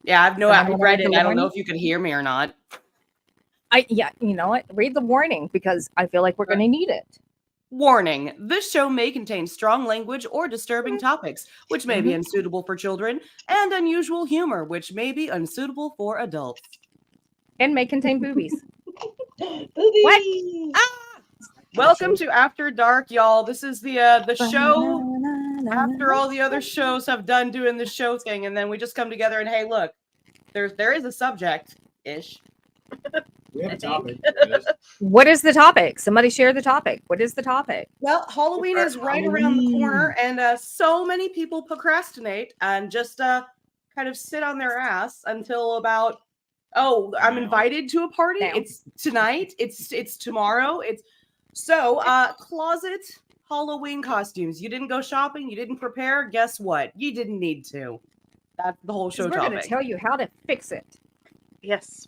Yeah, I've read it. I don't know warning? if you can hear me or not. Yeah, you know what? Read the warning because I feel like we're going to need it. Warning, this show may contain strong language or disturbing topics, which may be unsuitable for children, and unusual humor, which may be unsuitable for adults. And may contain boobies. Boobies! What? Ah! Welcome to After Dark, y'all. This is the show after all the other shows have done doing the show thing, and then we just come together and, hey, look, there is a subject-ish. We have a topic. What is the topic? Somebody share the topic. What is the topic? Well, Halloween is right around the corner, and so many people procrastinate and just kind of sit on their ass until about, I'm invited to a party. Now. It's tonight. It's tomorrow. So closet Halloween costumes. You didn't go shopping. You didn't prepare. Guess what? You didn't need to. That's the whole show topic. We're going to tell you how to fix it. Yes.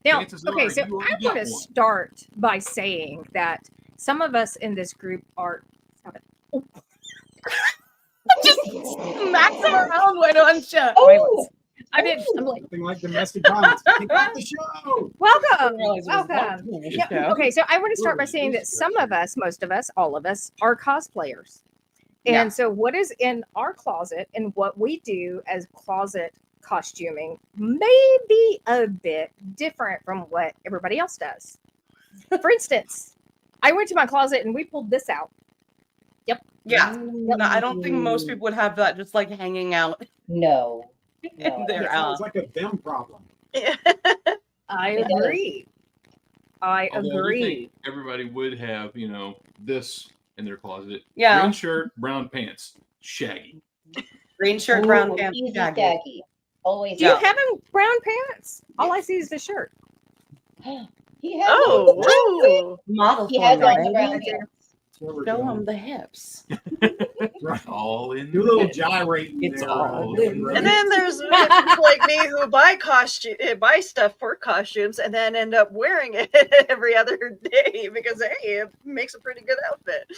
Now, okay, so I want to start by saying that some of us in this group are just smacks them around when on show. Oh, I did. I'm like, Something like domestic violence. Kick off the show. welcome. Welcome. Yeah, okay, so I want to start by saying that some of us, most of us, all of us are cosplayers. And so what is in our closet and what we do as closet costuming may be a bit different from what everybody else does. For instance, I went to my closet and we pulled this out. Yep. Yeah. No, I don't think most people would have that just like hanging out. no. in their It sounds like a them problem. I agree. I Although I agree. think everybody would have, this in their closet. Yeah. Green shirt, brown pants, shaggy. Green shirt, brown pants, Easy shaggy. Shaggy. Always. Do you have him brown pants? All I see is the shirt. He has Oh, Model He has for on me, the brown baby. pants. That's where we're Show going. them the hips. Right. All in. Do a little gyrating It's there. all in Right. and then there's people like me who buy stuff for costumes and then end up wearing it every other day because hey, it makes a pretty good outfit.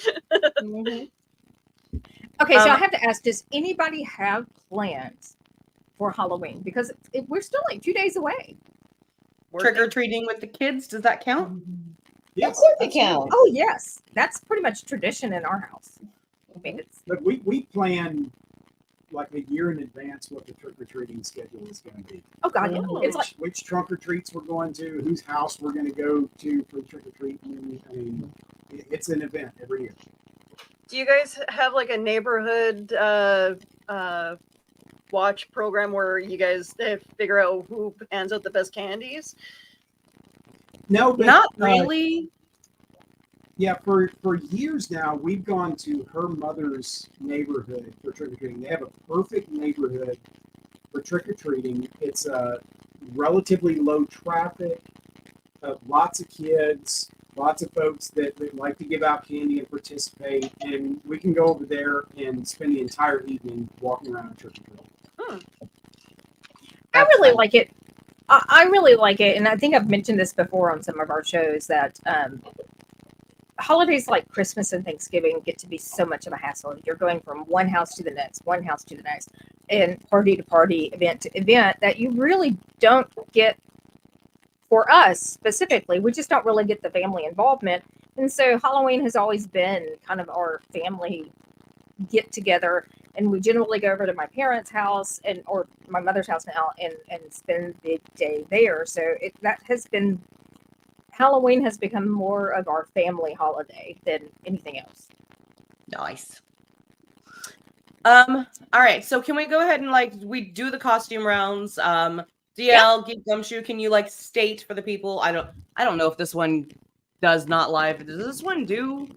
Okay, so I have to ask, does anybody have plans for Halloween? Because we're still like 2 days away. Trick-or-treating with the kids, does that count? Yes, Of course it absolutely. counts. Oh, yes. That's pretty much tradition in our house. I mean, it's But we plan like a year in advance what the trick-or-treating schedule is going to be. oh god, yeah. It's like Which trunk or treats we're going to, whose house we're going to go to for the trick-or-treat. I mean, it's an event every year. Do you guys have like a neighborhood watch program where you guys figure out who hands out the best candies? No, but, Not really. Yeah, for years now, we've gone to her mother's neighborhood for trick-or-treating. They have a perfect neighborhood for trick-or-treating. It's relatively low traffic, lots of kids, lots of folks that like to give out candy and participate. And we can go over there and spend the entire evening walking around trick-or-treating. I really like it. I really like it, and I think I've mentioned this before on some of our shows that holidays like Christmas and Thanksgiving get to be so much of a hassle. You're going from one house to the next, and party to party, event to event that you really don't get. For us specifically, we just don't really get the family involvement, and so Halloween has always been kind of our family get together. And we generally go over to my parents' house or my mother's house now and spend the day there. So Halloween has become more of our family holiday than anything else. Nice. All right. So can we go ahead and we do the costume rounds? DL, Geek Gumshoe, can you state for the people? I don't know if this one does not live. Does this one do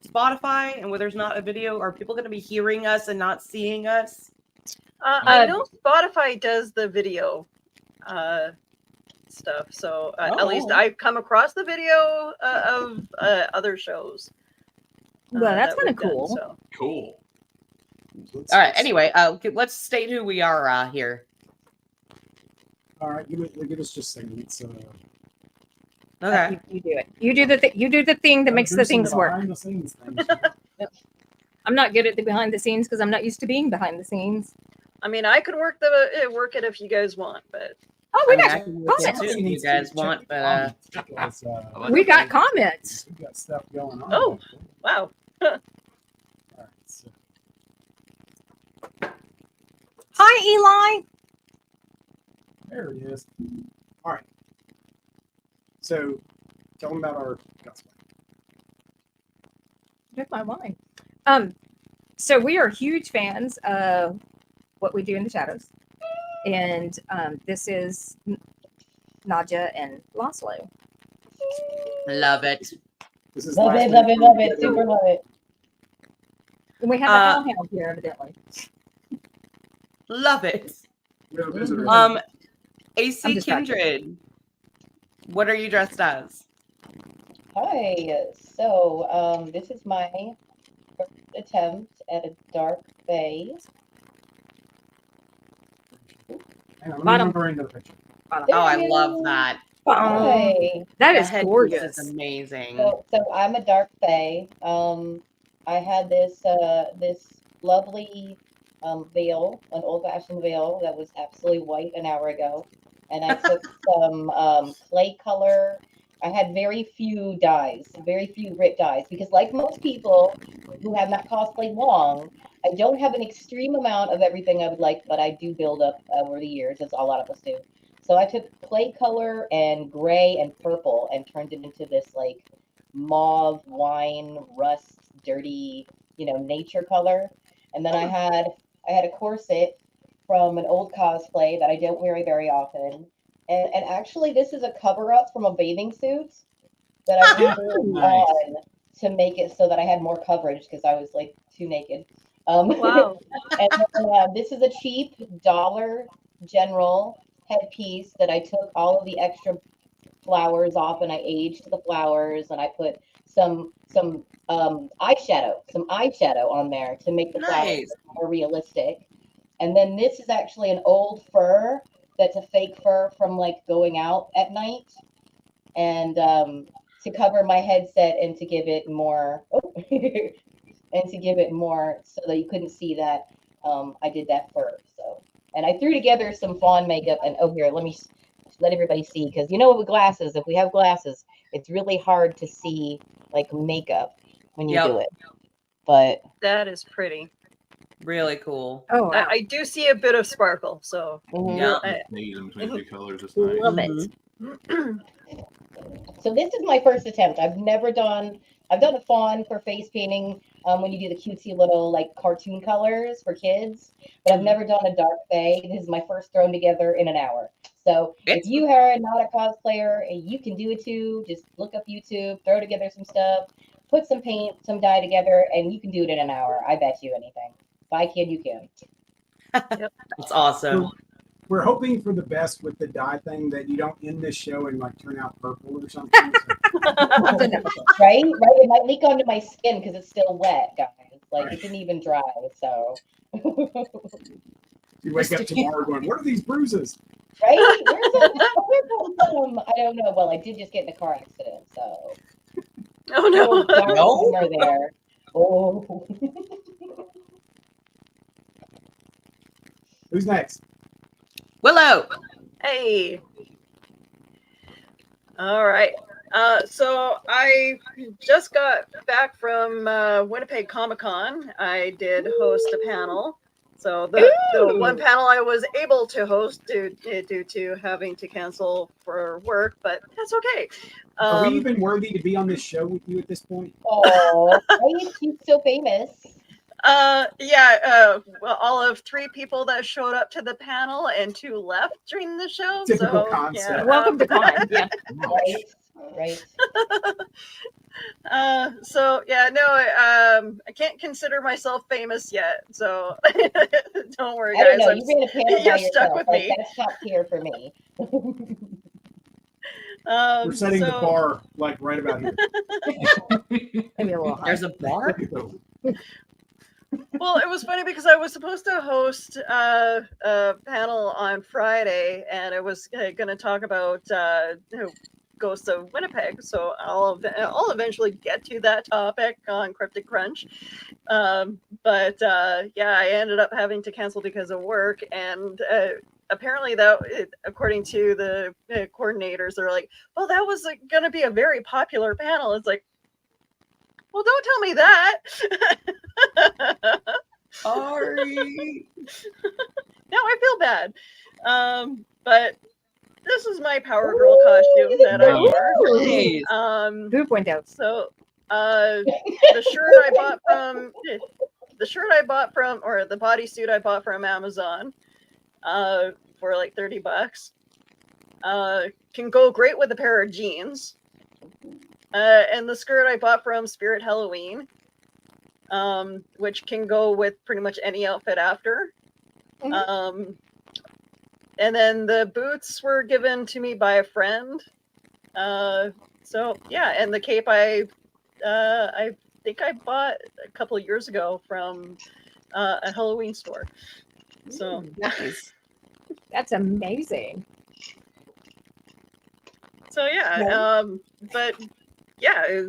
Spotify, and where there's not a video? Are people going to be hearing us and not seeing us? I know Spotify does the video stuff, so at least I've come across the video of other shows. Well, that's that kind of we've done, cool. so. Cool. All right. Anyway, let's state who we are here. All right, give us just a second. It's Okay. You do it. You do the thing that makes the things work. behind the scenes things. I'm not good at the behind the scenes because I'm not used to being behind the scenes. I mean, I could work it if you guys want, but Oh, we I mean, got I can look comments. into it if you guys want, but Because, We got comments. we got stuff going on. Oh. back there. wow. All right, so Hi, Eli. there it is. All right. So tell them about our cosplay. Drink my wine. So we are huge fans of what we do in the shadows, and this is Nadja and Laszlo. love it. This is Love last it, love week it, we love it. did Super love it. And we have a hellhound here, evidently. Love it. We have a visitor. I'm AC just not kidding. Kindred, what are you dressed as? Hi. So, this is my first attempt at a dark fae. Hang on, let me Bottom. move her into the picture. Oh, I love that. Hi. That The is headpiece gorgeous. is amazing. So I'm a dark fae. I had this this lovely veil, an old-fashioned veil that was absolutely white an hour ago, and I took some clay color. I had very few dyes, very few grit dyes, because like most people who have not cosplayed long, I don't have an extreme amount of everything I would like, but I do build up over the years, as a lot of us do. So I took clay color and gray and purple and turned it into this like mauve, wine, rust, dirty, nature color. And then I had a corset from an old cosplay that I don't wear very often. And actually this is a cover up from a bathing suit that I just threw Nice. on to make it so that I had more coverage because I was like too naked. Wow. And then, this is a cheap Dollar General headpiece that I took all of the extra flowers off and I aged the flowers and I put some eyeshadow on there to make the flowers Nice. more realistic. And then this is actually an old fur that's a fake fur from like going out at night, and to cover my headset and to give it more and to give it more so that you couldn't see that I did that fur. So, and I threw together some fawn makeup and here, let me let everybody see, because with glasses, if we have glasses, it's really hard to see like makeup when you do it. But That is pretty. Really cool. Oh, wow. I do see a bit of sparkle, so Yeah. Shade in between the colors is Love nice. it. so this is my first attempt. I've done a fawn for face painting when you do the cutesy little like cartoon colors for kids, but I've never done a dark fae. This is my first thrown together in an hour. So if you are not a cosplayer, you can do it too. Just look up YouTube, throw together some stuff, put some paint, some dye together, and you can do it in an hour. I bet you anything. If I can, you can. It's awesome. We're hoping for the best with the dye thing, that you don't end this show and like turn out purple or something. Right? It might leak onto my skin because it's still wet, guys. Like it didn't even dry. So You wake up tomorrow going, "What are these bruises?" right? Where's that? I don't know. Well, I did just get in a car accident, so oh no. dark No? humor there. Oh. Who's next? Willow. Hey. All right. So I just got back from Winnipeg Comic Con. I did host a panel. So the one panel I was able to host due to having to cancel for work, but that's okay. Are we even worthy to be on this show with you at this point? Oh, right? She's so famous. Well, all of 3 people that showed up to the panel and 2 left during the show. Typical so concept. yeah, Welcome to con. Yeah. Right. I can't consider myself famous yet, so don't worry, I don't guys. know. You ran a panel by you're yourself. stuck with Like, me. that's top tier for me. We're setting the so- bar like right about here. Maybe a little high. There's a bar. Well, it was funny because I was supposed to host a panel on Friday, and it was going to talk about Ghosts of Winnipeg. So I'll eventually get to that topic on Cryptic Crunch. But yeah, I ended up having to cancel because of work, and apparently according to the coordinators, they're like, well, that was going to be a very popular panel. It's like, well, don't tell me that. Sorry. Now I feel bad. But this is my Power Girl costume that I Nice. wore. Nice. Poop windows. So the shirt I bought from, or the bodysuit I bought from Amazon, for like $30, can go great with a pair of jeans. And the skirt I bought from Spirit Halloween, which can go with pretty much any outfit after. And then the boots were given to me by a friend. So yeah, and the cape I think I bought a couple of years ago from a Halloween store. So Nice. That's amazing. so yeah, but yeah,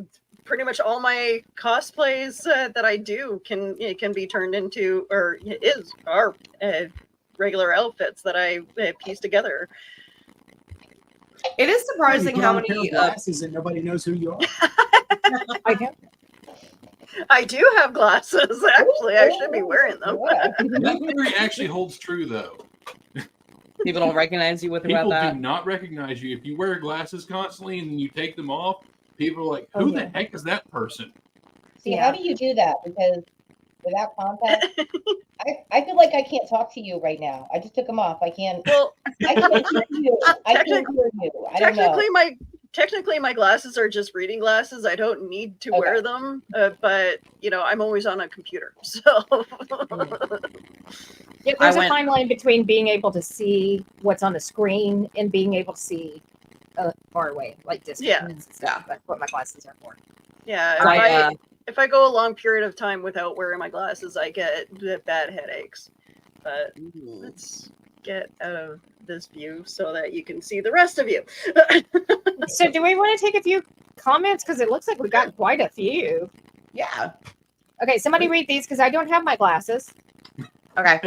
pretty much all my cosplays that I do can be turned into are regular outfits that I piece together. It is surprising You how put on a pair many. of glasses and nobody knows who you are. I do. I do have glasses. Actually, I should be wearing them. Yeah. That theory actually holds true, though. People don't recognize you with People about do that. not recognize you. If you wear glasses constantly and you take them off, people are like, who the heck is that person? See, Yeah. how do you do that? Because without contact, I feel like I can't talk to you right now. I just took them off. I can't. Well, I can't hear you. I can't hear you. I don't know. technically my glasses are just reading glasses. I don't need to wear them, but I'm always on a computer, so Yeah, there's a fine line between being able to see what's on the screen and being able to see far away, like distance. Yeah. And stuff. That's what my glasses are for. yeah. If I go a long period of time without wearing my glasses, I get bad headaches. But let's get out of this view so that you can see the rest of you. So do we want to take a few comments? Because it looks like we got quite a few. Yeah. Okay, somebody read these because I don't have my glasses. Okay.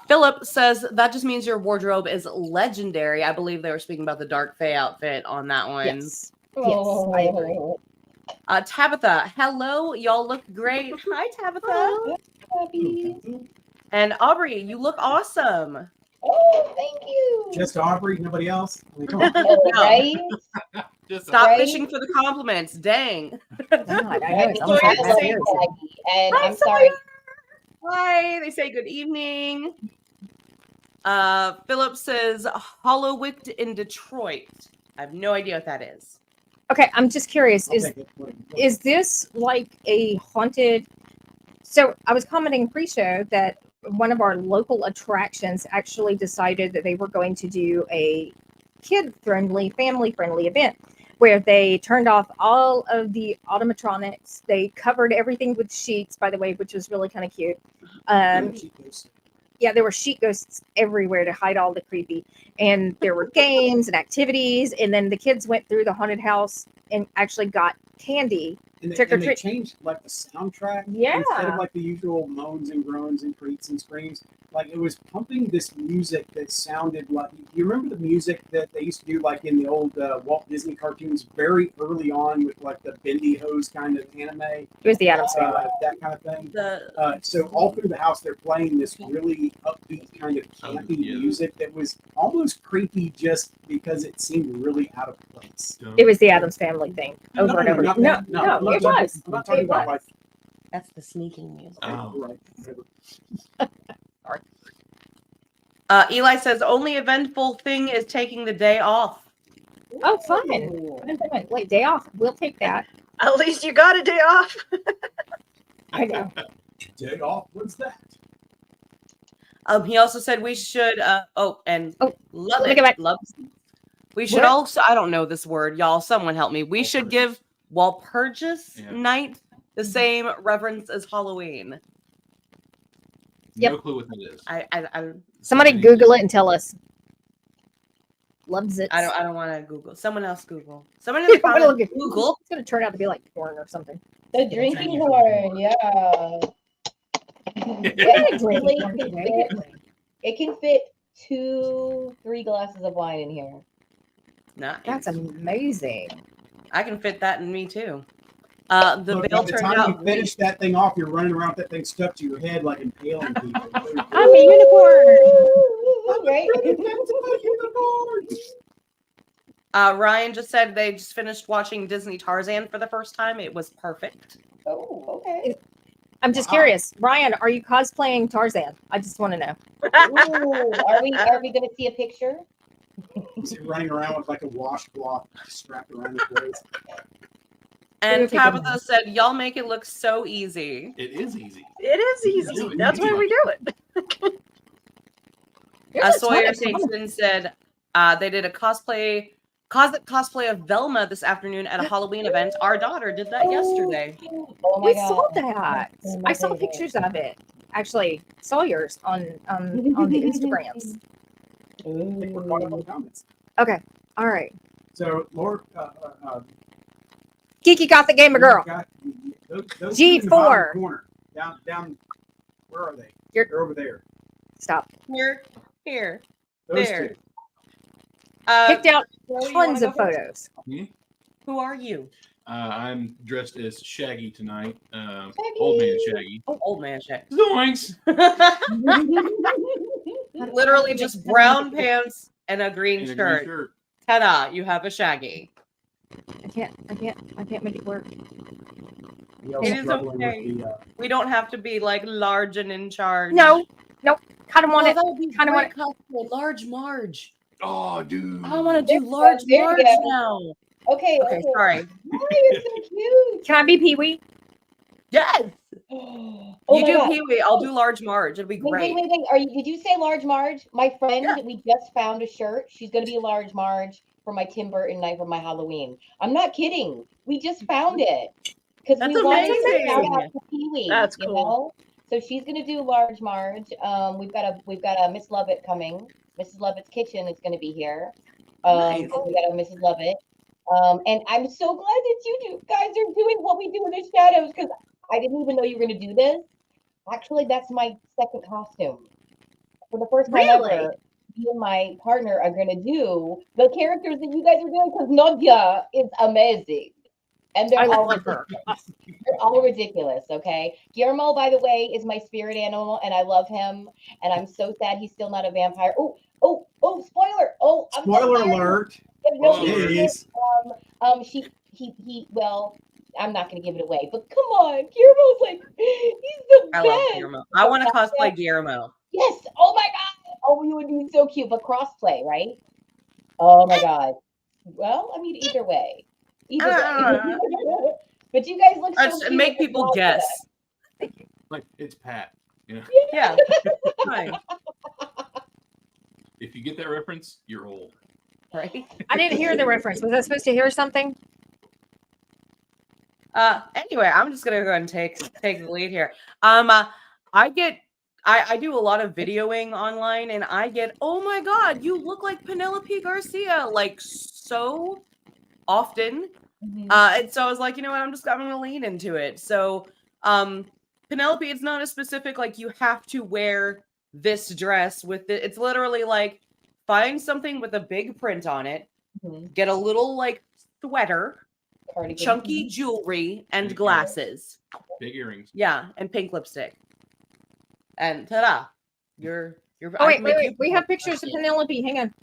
Philip says that just means your wardrobe is legendary. I believe they were speaking about the Dark Fae outfit on that one. Yes. Yes, I agree. Tabitha, hello. Y'all look great. Hi, Tabitha. Hello. Happy. And Aubrey, you look awesome. Oh, thank you. Just Aubrey, nobody else? I mean, come on. Right? Stop Right? fishing for the compliments. Dang. God, I know it's I almost think like you're that. Maggie, and Hi, I'm sorry. Hi. They say good evening. Philip says Hollowicked in Detroit. I have no idea what that is. Okay, I'm just curious. I'll take it. Is this like a haunted? So I was commenting pre-show that one of our local attractions actually decided that they were going to do a kid-friendly, family-friendly event where they turned off all of the automatronics. They covered everything with sheets, by the way, which was really kind of cute. Yeah, there were sheet ghosts everywhere to hide all the creepy. And there were games and activities. And then the kids went through the haunted house and actually got candy. And Trick or they treat. changed like the soundtrack. Yeah. Instead of like the usual moans and groans and creaks and screams, like it was pumping this music that sounded like, you remember the music that they used to do like in the old Walt Disney cartoons very early on with like the bendy hose kind of anime? It was the Addams Family. That kind of thing. The So all through the house, they're playing this really upbeat kind of campy music that was almost creepy just because it seemed really out of place. It was the Addams Family thing over and over. not No, that. no, it was. I'm not talking It about was. like That's the sneaking music. right. Eli says only eventful thing is taking the day off. Oh, fun. Wait, day off. We'll take that. At least you got a day off. I know. Day off. What's that? He also said we should love let me it. go back. Love. We should What? also, I don't know this word, y'all. Someone help me. We should give Walpurgis Night the same reverence as Halloween. No clue what that is. I Somebody Google it and tell us. Loves it. I don't want to Google. Someone else Google. Someone in the I'm gonna comments look at Google. It's gonna turn out to be like porn or something. The drinking horn, yeah. Yeah, drinking horn Really today. it can fit 2-3 glasses of wine in here. Nice. That's amazing. I can fit that in me too. The Look, veil by the turned time out. you finish that thing off, you're running around with that thing stuck to your head like impaling people. I'm a unicorn. Right? Ryan just said they just finished watching Disney Tarzan for the first time. It was perfect. Oh, okay. I'm just Wow. curious, Ryan. Are you cosplaying Tarzan? I just want to know. Ooh, are we gonna see a picture? Is he running around with like a washcloth strapped around his waist? And You're taking Tabitha that. said, "Y'all make it look so easy." It is easy. It is easy. That's why we do it. There's a ton Sawyer of comments. Saxon said they did a closet cosplay of Velma this afternoon at a Halloween event. Our daughter did that yesterday. Oh my We god. saw that. Oh my I saw favorite. pictures of it. Actually, saw yours on the Instagrams. I think we're caught up on comments. Okay. All right. So, Laura, Geeky got the gamer girl. Those two in the G4. bottom corner, down. Where are they? You're- They're over there. Stop. Here. Those There. two. Picked out Flo, you wanna tons go of first? photos. Who are you? I'm dressed as Shaggy tonight. Old man Shaggy. Oh, old man shit. Zoinks! Literally just brown pants and a green In a green shirt. shirt. Ta-da! You have a Shaggy. I can't make it work. He also It is struggling okay. with the, We don't have to be like large and in charge. No, nope. Kind of want Oh, it. that would be Kinda great cosplay. Large Marge. Oh, dude. I want to do large There you Marge go. now. Okay, Okay, sorry. Why is so cute? Can I be Pee Wee? Yes. Oh You my do God. Pee Wee. I'll do large Marge. It'll be Wait, great. wait. Did you say large Marge? My friend, Yeah. we just found a shirt. She's gonna be large Marge for my Tim Burton night for my Halloween. I'm not kidding. We just found it because That's we wanted to amazing. shout out to Pee Wee. That's you cool. know? So she's gonna do large Marge. We've got a Miss Lovett coming. Mrs. Lovett's kitchen is gonna be here. Nice. So we got a Mrs. Lovett. And I'm so glad that you guys are doing what we do in the shadows because I didn't even know you were gonna do this. Actually, that's my second costume. For the first time Really? ever, me and my partner are gonna do the characters that you guys are doing because Nadia is amazing. And I they're all love her. they're all ridiculous, okay? Guillermo, by the way, is my spirit animal, and I love him. And I'm so sad he's still not a vampire. Oh, spoiler! Oh, I'm so spoiler sorry. alert. No, Spoiler he- alert. Jeez. well, I'm not gonna give it away, but come on, Guillermo's like, he's the I love best. Guillermo. I want to cosplay Guillermo. Yes. Oh my god. Oh, you would be so cute, but crossplay, right? Oh my god. Well, I mean, either way. Either way. But you guys look so Just cute. make people guess. Like, it's Pat. You know? Yeah. Fine. If you get that reference, you're old. Right. I didn't hear the reference. Was I supposed to hear something? Anyway, I'm just gonna go ahead and take the lead here. I do a lot of videoing online, and I get, oh my god, you look like Penelope Garcia, like so often. Mhm. And so I was like, you know what, I'm gonna lean into it. So Penelope, it's not a specific like you have to wear this dress with it. It's literally like find something with a big print on it, Mhm. get a little like sweater, Cardigan. chunky jewelry, and Big glasses. Big earrings. Yeah, and pink lipstick. And ta-da! You're Oh I wait, can make you we have proud. pictures of Penelope. Hang on.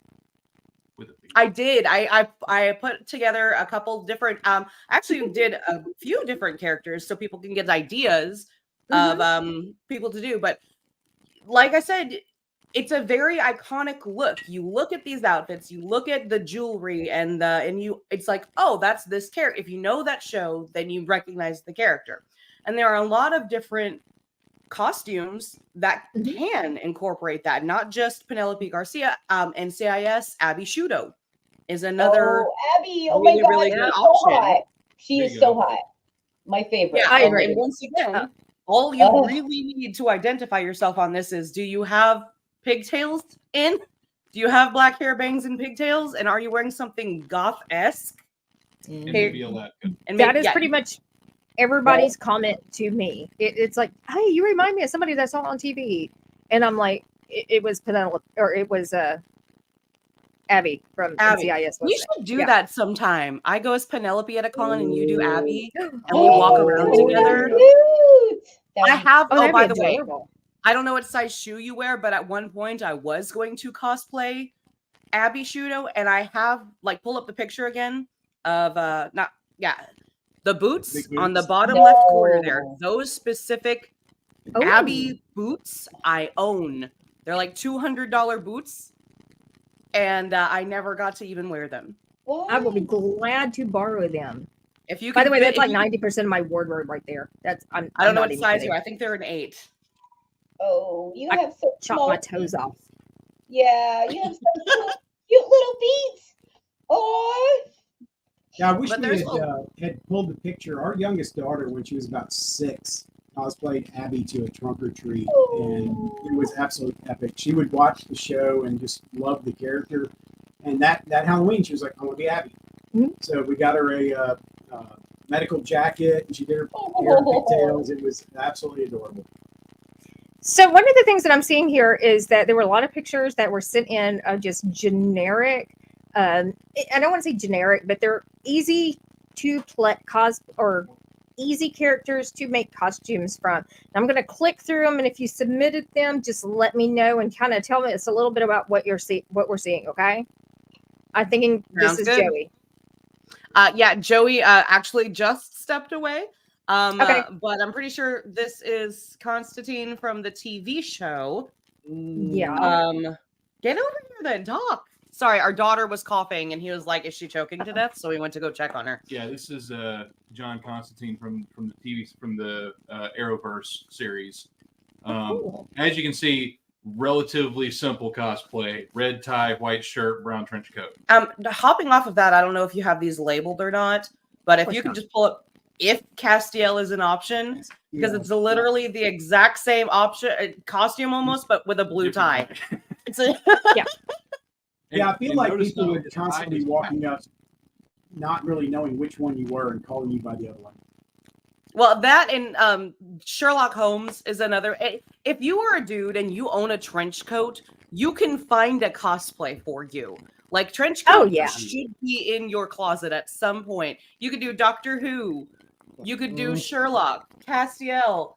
With a big I did. I put together a couple different actually did a few different characters so people can get ideas of people to do. But like I said, it's a very iconic look. You look at these outfits, you look at the jewelry, and it's like, oh, that's this character. If you know that show, then you recognize the character. And there are a lot of different costumes that can incorporate that, not just Penelope Garcia. NCIS Abby Shudo is another. Oh, Abby. Oh really, my god, really she's good so option. hot. She There is you so go. hot. My favorite. Yeah, I and, agree. and once again, all you Oh. really need to identify yourself on this is: do you have pigtails in? Do you have black hair, bangs, and pigtails? And are you wearing something goth-esque? And Hey, maybe a Latka. And That maybe- is yeah, pretty much everybody's comment to me. It's like, hey, you remind me of somebody that I saw on TV. And I'm like, it was Penelope, or it was Abby from Abby. NCIS. You wasn't it? should do Yeah. that sometime. I go as Penelope at a con and you do Abby, and we Oh, walk around that'd be together. cute. That'd I be- have. Oh, Oh, that'd by be the way, adorable. I don't know what size shoe you wear, but at one point I was going to cosplay Abby Shudo, and I have like pull up the picture again of not the boots Big on the boots? bottom left corner there. No. Those specific Oh. Abby boots I own. They're like $200 boots, and I never got to even wear them. What? I will be glad to borrow them. If you By the can way, fit- that's if like you- 90% of my wardrobe right there. That's I'm I don't I'm know not what even size kidding. you are. I think they're an 8. Oh, you I have such Chop small my toes feet. off. Yeah, you have such cute little feet. Oh, Yeah, I wish But we there's had pulled the picture. Our youngest daughter, when she was about 6, cosplayed Abby to a trunk or treat, and it was absolutely epic. She would watch the show and just love the character. And that Halloween, she was like, "I want to be Abby." Mhm. So we got her a medical jacket, and she did her hair and pigtails. It was absolutely adorable. So one of the things that I'm seeing here is that there were a lot of pictures that were sent in of just generic. I don't want to say generic, but they're easy to play or easy characters to make costumes from. And I'm going to click through them, and if you submitted them, just let me know and kind of tell me it's a little bit about what we're seeing. Okay, I'm thinking Sounds this is good. Joey. Yeah, Joey actually just stepped away. Okay. But I'm pretty sure this is Constantine from the TV show. Yeah. Get over here then, talk. Sorry, our daughter was coughing, and he was like, "Is she choking to death?" So we went to go check on her. Yeah, this is John Constantine from the Arrowverse series. Cool. As you can see, relatively simple cosplay: red tie, white shirt, brown trench coat. Hopping off of that, I don't know if you have these labeled or not, but if course you could not. just pull up if Castiel is an option, because Yeah. it's literally the exact same option costume almost, but with a blue tie. It's a Yeah, I feel And like notice, people though, would his tie constantly is walking up, not really knowing which one you were and calling you by the other one. Well, that and Sherlock Holmes is another. If you are a dude and you own a trench coat, you can find a cosplay for you. Like trench coat Oh, yeah. should be in your closet at some point. You could do Doctor Who, you could do Sherlock, Castiel.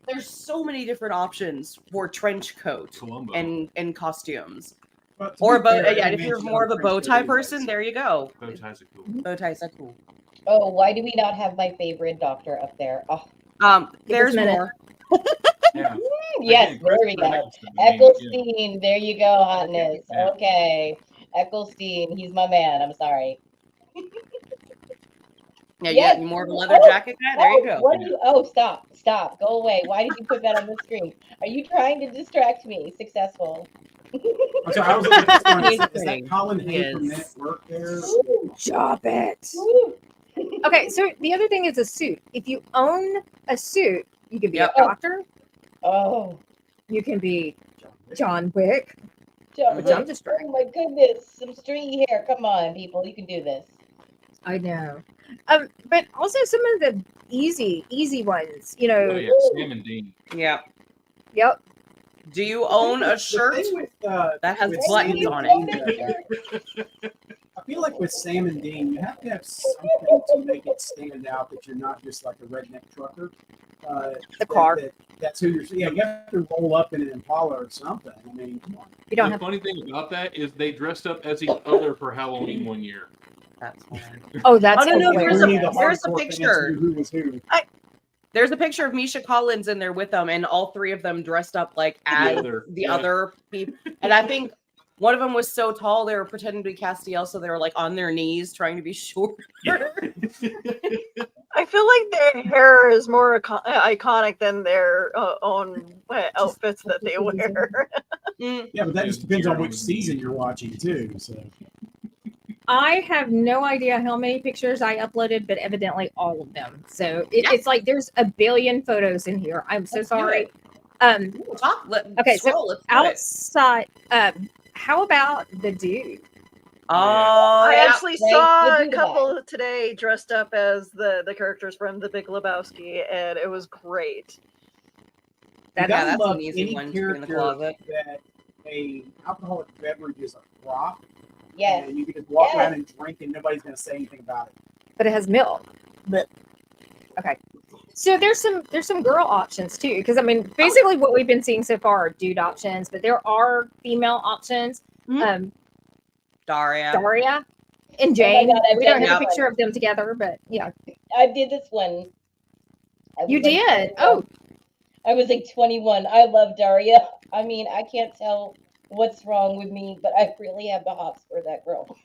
There's so many different options for trench coat Columbo. and costumes. But to Or be bow. fair, Yeah, every if man you're should more of have a bow trench coat tie anyways. person, there you go. Bow ties are cool. Bow ties are cool. oh, why do we not have my favorite doctor up there? Oh, There's a minute. more. Yeah. yes, Again, there we Christopher go. Eccleston, I mean, yeah. Eccleston, there you go, hotness. Yeah. Okay, Eccleston, he's my man. I'm sorry. Yeah, Yes. you more of a leather jacket guy. There you go. What are you? Oh, stop, go away. Why did you put that on the screen? Are you trying to distract me? Successful. I'm sorry, I was looking at this one. He's Is that kidding. Colin He Hay from is. Net Work there? Stop it. Woo. Okay, so the other thing is a suit. If you own a suit, you can be Yep. a doctor. Oh, You can be John Wick. John, Mhm. Which I'm distracted. oh my goodness, some stringy hair. Come on, people, you can do this. I know. But also some of the easy ones. You know. Oh yeah, Sam and Dean. Yeah. Yep. Do you own a The shirt? thing with, That has with buttons Sam on and it. Dean, I feel like with Sam and Dean, you have to have something to make it stand out that you're not just like a redneck trucker. The car. That's who you're. Yeah, you have to roll up in an Impala or something. I mean, come on. You don't The have. funny thing about that is they dressed up as each other for Halloween one year. That's fine. Oh, that's Oh, no, hilarious. there's a- Only the there's a hardcore fans picture. knew who was who. There's a picture of Misha Collins in there with them, and all three of them dressed up like as other- the yeah. other people. And I think one of them was so tall they were pretending to be Castiel, so they were like on their knees trying to be short. I feel like their hair is more iconic than their own outfits that they wear. Yeah, but that just depends on which season you're watching too. So I have no idea how many pictures I uploaded, but evidently all of them. So it's like there's a billion photos in here. I'm so Let's do sorry. it. Talk, Okay, scroll, so let's do it. outside, how about the dude? Oh, I yeah. actually Right, saw you a do that. couple today dressed up as the characters from The Big Lebowski, and it was great. You That- gotta that's an love easy any one to be in the character closet. that a alcoholic beverage is a prop, Yes. and you can just walk Yes. around and drink, and nobody's gonna say anything about it. But it has milk. But Okay. So there's some girl options too, because I mean, basically what we've been seeing so far are dude options, but there are female options. Mhm. Daria. Daria and Oh my Jane. God, I've We don't done have a that picture of them together, but yeah, I did this one. I you was like did. 21. Oh, I was like 21. I love Daria. I mean, I can't tell what's wrong with me, but I really have the hots for that girl.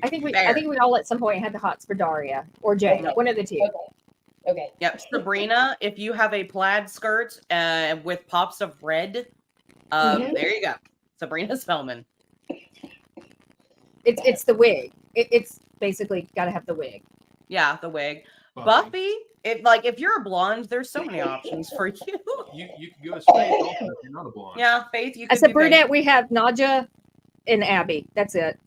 I think Fair. we all at some point had the hots for Daria or Jane, Okay. one of the two. Okay. Yep, Sabrina. If you have a plaid skirt with pops of red, Mhm. there you go. Sabrina Spellman. It's the wig. It's basically got to have the wig. Yeah, the wig. Buffy. If you're a blonde, there's so many options for you. You can go as Faith also if you're not a blonde. Yeah, Faith. You As could a be brunette, Faith. we have Nadja and Abby. That's it.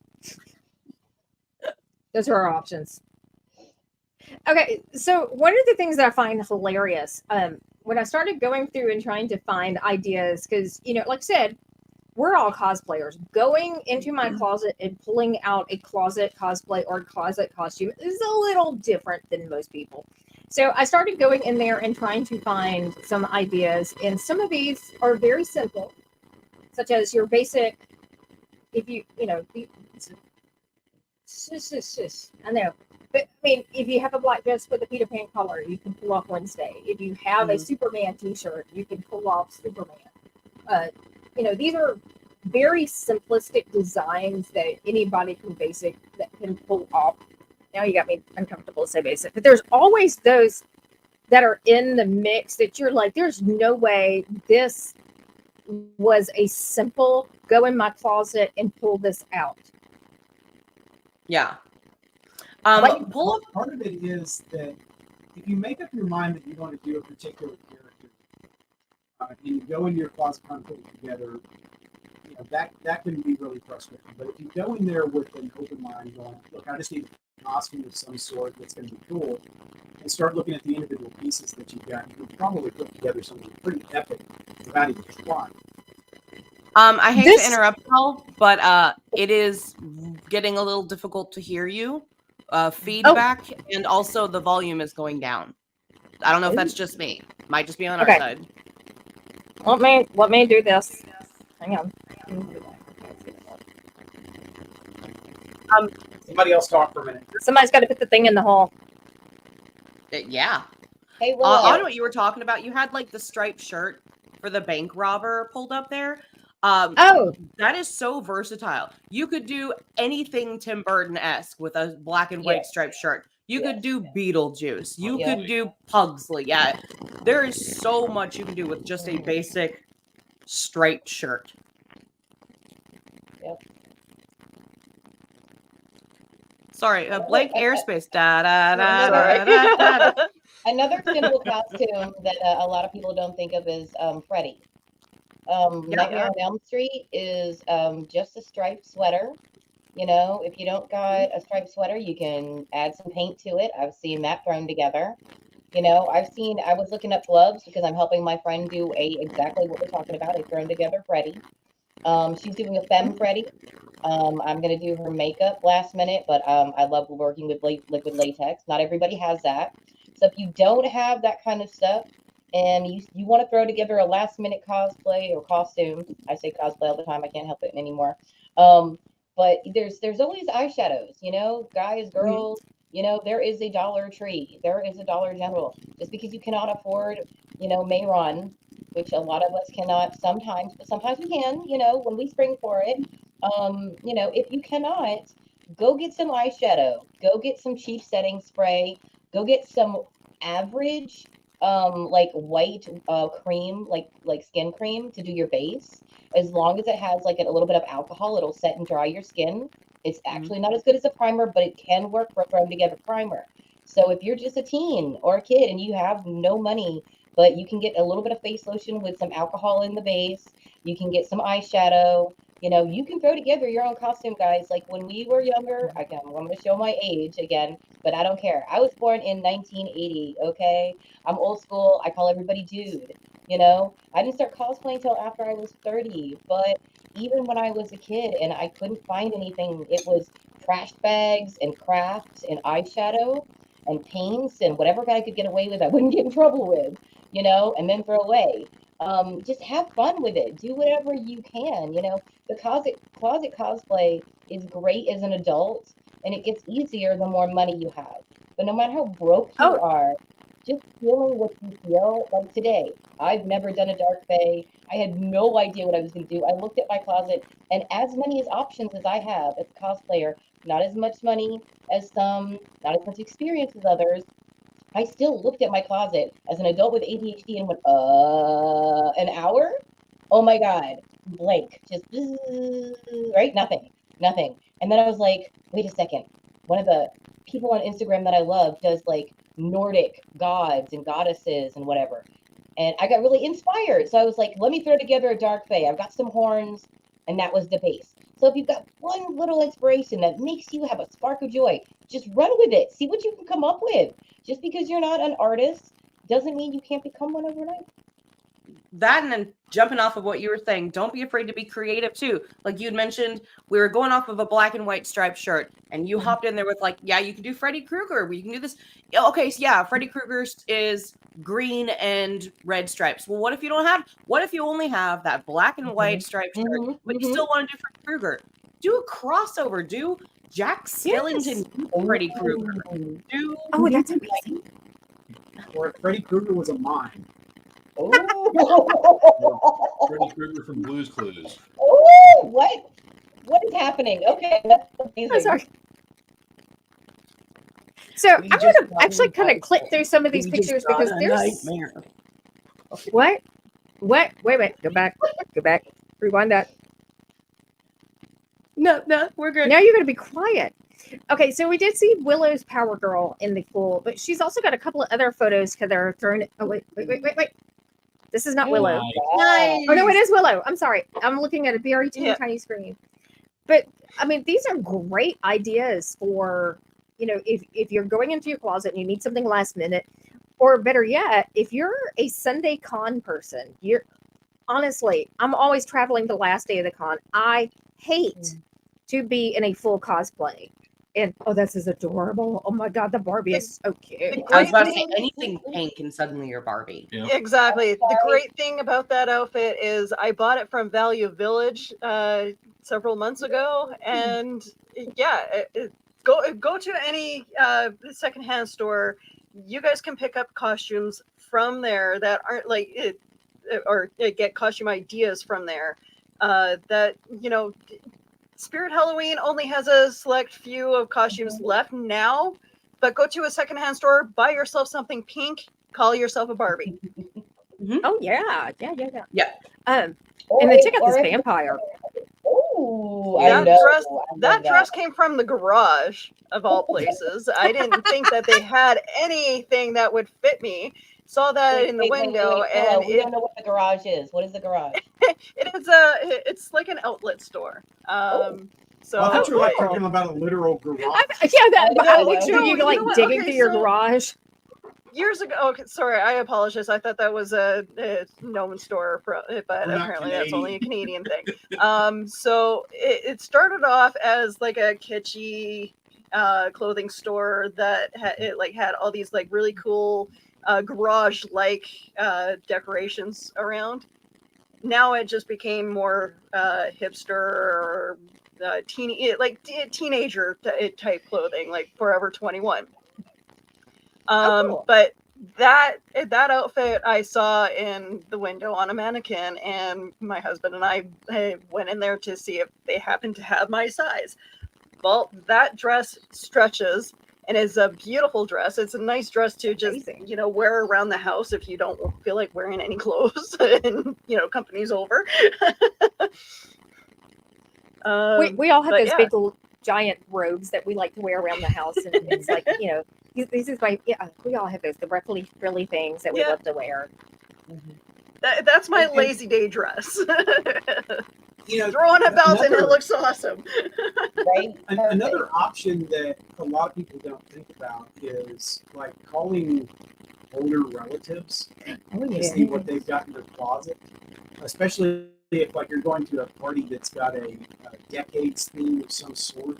Those are our options. Okay, so one of the things that I find hilarious, when I started going through and trying to find ideas, because like I said, we're all cosplayers. Going into my closet and pulling out a closet cosplay or closet costume is a little different than most people. So I started going in there and trying to find some ideas, and some of these are very simple, such as your basic. If I know. But I mean, if you have a black dress with a Peter Pan collar, you can pull off Wednesday. If you have a Superman T-shirt, you can pull off Superman. These are very simplistic designs that anybody can pull off. Now you got me uncomfortable to say basic, but there's always those that are in the mix that you're like, there's no way this was a simple go in my closet and pull this out. Yeah. Part of it is that if you make up your mind that you want to do a particular character, and you go into your closet and put it together, that can be really frustrating. But if you go in there with an open mind, going, look, I just need a costume of some sort that's going to be cool, and start looking at the individual pieces that you've got, you can probably put together something pretty epic without even trying. I hate to interrupt, Paul, but it is getting a little difficult to hear you. Feedback, and also the volume is going down. I don't know if that's just me. Might just be on our side. Let me do this. Hang on. Somebody else talk for a minute. Somebody's got to put the thing in the hole. Yeah. Hey, I know what you were talking about. You had like the striped shirt for the bank robber pulled up there. That is so versatile. You could do anything Tim Burton-esque with a black and white striped shirt. You could do Beetlejuice. You could do Pugsley. Yeah. There is so much you can do with just a basic striped shirt. Yep. Sorry, blank airspace. Da, da, da, da, da, da, da. Another simple costume that a lot of people don't think of is Freddy. Nightmare on Elm Street is just a striped sweater. If you don't got a striped sweater, you can add some paint to it. I've seen that thrown together. I was looking up gloves because I'm helping my friend do exactly what we're talking about, a thrown together Freddy. She's doing a femme Freddy. I'm going to do her makeup last minute, but I love working with liquid latex. Not everybody has that. So if you don't have that kind of stuff and you want to throw together a last minute cosplay or costume, I say cosplay all the time. I can't help it anymore. But there's always eyeshadows, guys, girls, there is a Dollar Tree. There is a Dollar General. Just because you cannot afford, Mayron, which a lot of us cannot sometimes, but sometimes we can, when we spring for it. If you cannot, go get some eyeshadow. Go get some cheap setting spray. Go get some average, like white cream, like skin cream to do your base. As long as it has like a little bit of alcohol, it'll set and dry your skin. It's actually not as good as a primer, but it can work for a thrown together primer. So if you're just a teen or a kid and you have no money but you can get a little bit of face lotion with some alcohol in the base. You can get some eyeshadow. You know, you can throw together your own costume, guys. Like when we were younger, I'm going to show my age again, but I don't care. I was born in 1980, okay? I'm old school. I call everybody dude, you know? I didn't start cosplaying until after I was 30, but even when I was a kid and I couldn't find anything, it was trash bags and crafts and eyeshadow and paints and whatever I could get away with, I wouldn't get in trouble with, you know, and then throw away. Just have fun with it. Do whatever you can, you know. The closet cosplay is great as an adult, and it gets easier the more money you have. But no matter how broke you Oh. are, just feeling what you feel. Like today, I've never done a dark fae. I had no idea what I was going to do. I looked at my closet, and as many as options as I have as a cosplayer, not as much money as some, not as much experience as others. I still looked at my closet as an adult with ADHD and went, an hour? Oh my God, blank, just right, nothing. And then I was like, wait a second. One of the people on Instagram that I love does like Nordic gods and goddesses and whatever. And I got really inspired. So I was like, let me throw together a dark fae. I've got some horns, and that was the base. So if you've got one little inspiration that makes you have a spark of joy, just run with it. See what you can come up with. Just because you're not an artist doesn't mean you can't become one overnight. That, and then jumping off of what you were saying, don't be afraid to be creative too. Like you'd mentioned, we were going off of a black and white striped shirt, and you hopped in there with like, yeah, you can do Freddy Krueger. You can do this. Okay, so yeah, Freddy Krueger is green and red stripes. Well, what if you don't have? What if you only have that black and white striped shirt, but you still want to do Freddy Krueger? Do a crossover. Do Jack Skellington Freddy Krueger. Do that's amazing. Or if Freddy Krueger was a mime. Oh. Freddy Krueger from Blue's Clues. Oh, what is happening? Okay, that's amazing. I'm sorry. So We I'm just going to actually kind of click through some of these pictures because there's nightmare. what? Wait, go back, rewind that. No, we're good. Now you're going to be quiet. Okay, so we did see Willow's Power Girl in the pool, but she's also got a couple of other photos because they're thrown. Oh wait. This is not Willow. Nice. Oh no, it is Willow. I'm sorry. I'm looking at a very tiny screen. But I mean, these are great ideas for, you know, if you're going into your closet and you need something last minute, or better yet, if you're a Sunday con person, honestly, I'm always traveling the last day of the con. I hate to be in a full cosplay. And this is adorable. Oh my God, the Barbie is so cute. I was about to say anything pink and suddenly you're Barbie. Yeah. Exactly. The great thing about that outfit is I bought it from Value Village several months ago, and yeah, go to any secondhand store. You guys can pick up costumes from there that aren't like it, or get costume ideas from there. That, you know, Spirit Halloween only has a select few of costumes left now, but go to a secondhand store, buy yourself something pink, call yourself a Barbie. Oh yeah. Yeah. And then check out this vampire. Oh, That dress came from the garage of all places. I didn't think that they had anything that would fit me. Saw that in the window, and we don't know what the garage is. What is the garage? It's like an outlet store. So I thought you were like talking about a literal garage. I looked at you like know what? digging Okay, through your so- garage. years ago, okay, sorry, I apologize. I thought that was a known store, but not apparently that's only a Canadian. Canadian thing. So it started off as like a kitschy clothing store that had all these like really cool garage-like decorations around. Now it just became more hipster or teenager type clothing, like Forever 21. Cool. But that outfit I saw in the window on a mannequin, and my husband and I went in there to see if they happened to have my size. Well, that dress stretches and is a beautiful dress. It's a nice dress to just, Amazing. wear around the house if you don't feel like wearing any clothes and, company's over. We all had but those yeah. big giant robes that we like to wear around the house, and it's like, you know, these is my, yeah, we all have those, the ruffly frilly things that we Yeah. love to wear. That's my And- lazy day dress. You know, Throwing a belt and it another- looks awesome. Right? Another option that a lot of people don't think about is like calling older relatives Oh, to see what they've got in their closet, especially if like you're going to a party that's got a decades theme of some sort.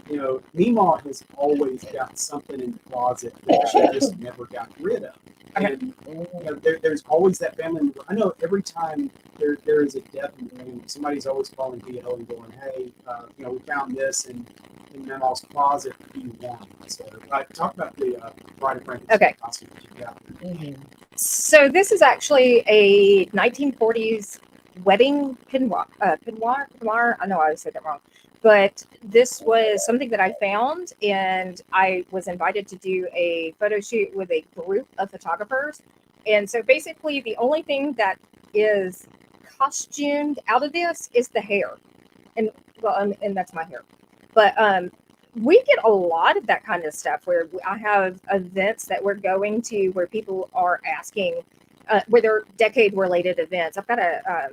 You know, Meemaw has always got something in the closet that she just never got rid of. And you know, there's always that family member. I know every time there is a death in the family, somebody's always calling DL and going, "Hey, you know, we found this in Meemaw's closet. Do you want it?" So, talk about the Bride of Frankenstein Okay. costume that you got. So this is actually a 1940s wedding peignoir. I know I always said that wrong, but this was something that I found, and I was invited to do a photo shoot with a group of photographers. And so basically, the only thing that is costumed out of this is the hair, and well, and that's my hair. But we get a lot of that kind of stuff where I have events that we're going to where people are asking, where they're decade related events. I've got a,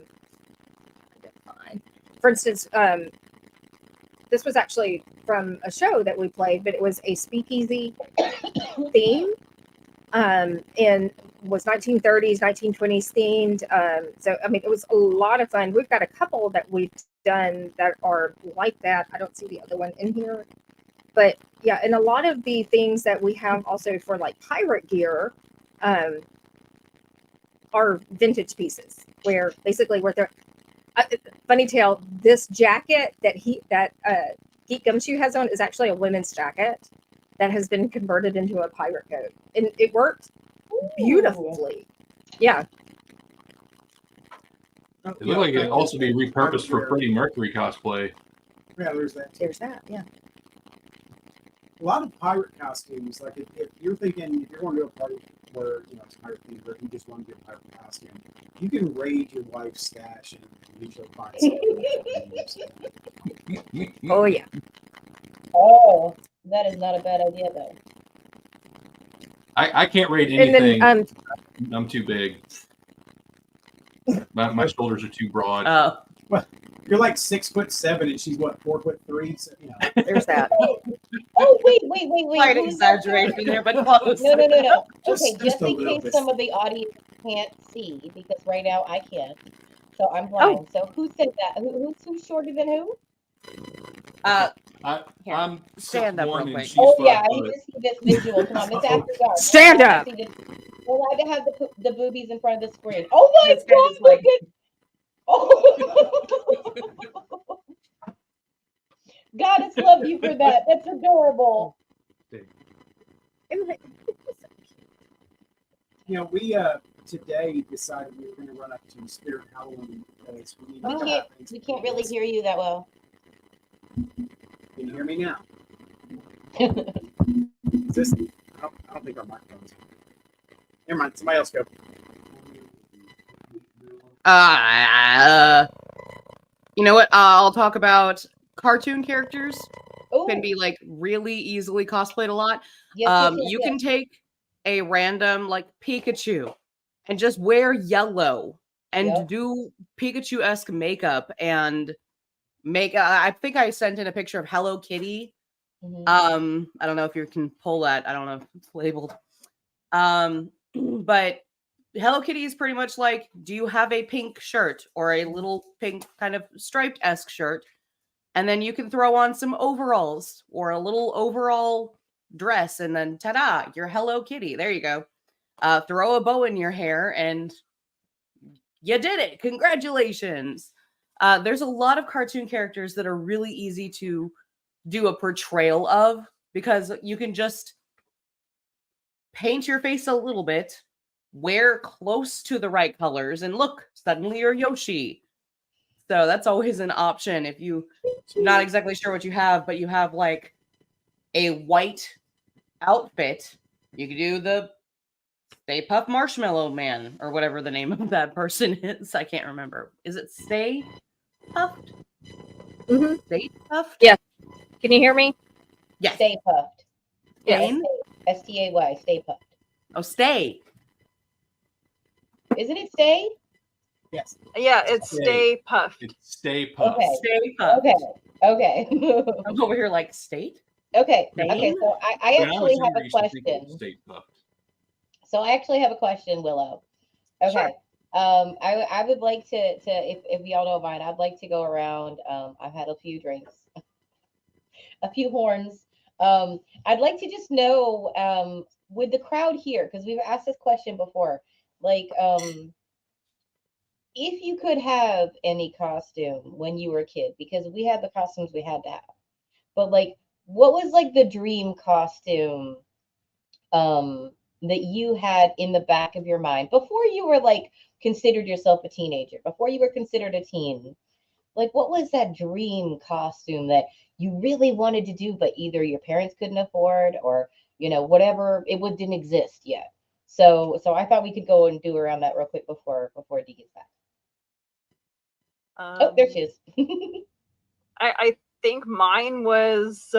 for instance, this was actually from a show that we played, but it was a speakeasy theme, and was 1930s, 1920s themed. So, I mean, it was a lot of fun. We've got a couple that we've done that are like that. I don't see the other one in here. But yeah, and a lot of the things that we have also for like pirate gear are vintage pieces where basically where they're funny tale, this jacket that Geek Gumshoe has on is actually a women's jacket that has been converted into a pirate coat. And it worked beautifully. Yeah. It looked like it could also be repurposed for Freddie Mercury cosplay. Yeah, there's that. There's that, yeah. A lot of pirate costumes, like if you're thinking, if you're going to a party where, you know, it's pirate themed, or if you just want to get a pirate costume, you can raid your wife's stash and usually find something. Oh yeah. Oh, that is not a bad idea, though. I can't rate And anything. then I'm too big. My shoulders are too broad. You're like 6'7" and she's what, 4'3", so you know. there's that. Oh, wait. Slight Who's that exaggeration there, but close. No. Just Okay, just a in little case bit. some of the audience can't see, because right now I can't. So I'm blind. So who said that? Who's shorter than who? Here, I'm stand up 6'1" real and quick. she's Oh yeah, I 5'. need to see this visual. Come on, it's after dark. Stand I up. see this. We're allowed to have the boobies in front of the screen. Oh my This guy god, is like- look at. Oh. Goddess love you for that. That's adorable. You know, we today decided we were going to run up to Spirit Halloween because we need to We can't really hear you that well. Can you hear me now? Is this? I don't think our microphone's. Never mind. Somebody else go. You know what? I'll talk about cartoon characters. Oh, Can be like really easily cosplayed a lot. yes, You can take a random like Pikachu and just wear yellow and Yep. do Pikachu-esque makeup and make. I think I sent in a picture of Hello Kitty. Mhm. I don't know if you can pull that. I don't know if it's labeled. But Hello Kitty is pretty much like, do you have a pink shirt or a little pink kind of striped-esque shirt? And then you can throw on some overalls or a little overall dress, and then ta-da, you're Hello Kitty. There you go. Throw a bow in your hair, and you did it. Congratulations. There's a lot of cartoon characters that are really easy to do a portrayal of because you can just paint your face a little bit, wear close to the right colors, and look, suddenly you're Yoshi. So that's always an option if you not exactly sure what you have, but you have like a white outfit. You can do the Stay Puft Marshmallow Man or whatever the name of that person is. I can't remember. Is it Stay Puft? Mhm. Stay Puft? Yeah. Can you hear me? Yes. Stay Puffed. Stain? STAY. Stay Puffed. Oh, stay. Isn't it Stay? Yes. Yeah, it's Stay. Stay Puffed. It's Stay Puft. Okay. Stay puffed. Okay. I'm over here like state. Okay. Stain? So I When I was actually have younger, I a used to think it was question. Stay Puft. So I actually have a question, Willow. Okay. I would like to if y'all don't mind, I'd like to go around. I've had a few drinks, a few horns. I'd like to just know with the crowd here, because we've asked this question before, like if you could have any costume when you were a kid, because we had the costumes we had to have, but like what was like the dream costume that you had in the back of your mind before you were like considered yourself a teenager, before you were considered a teen? Like, what was that dream costume that you really wanted to do, but either your parents couldn't afford or, whatever, didn't exist yet. So I thought we could go and do around that real quick before Dee gets back. Oh, there she is. I think mine was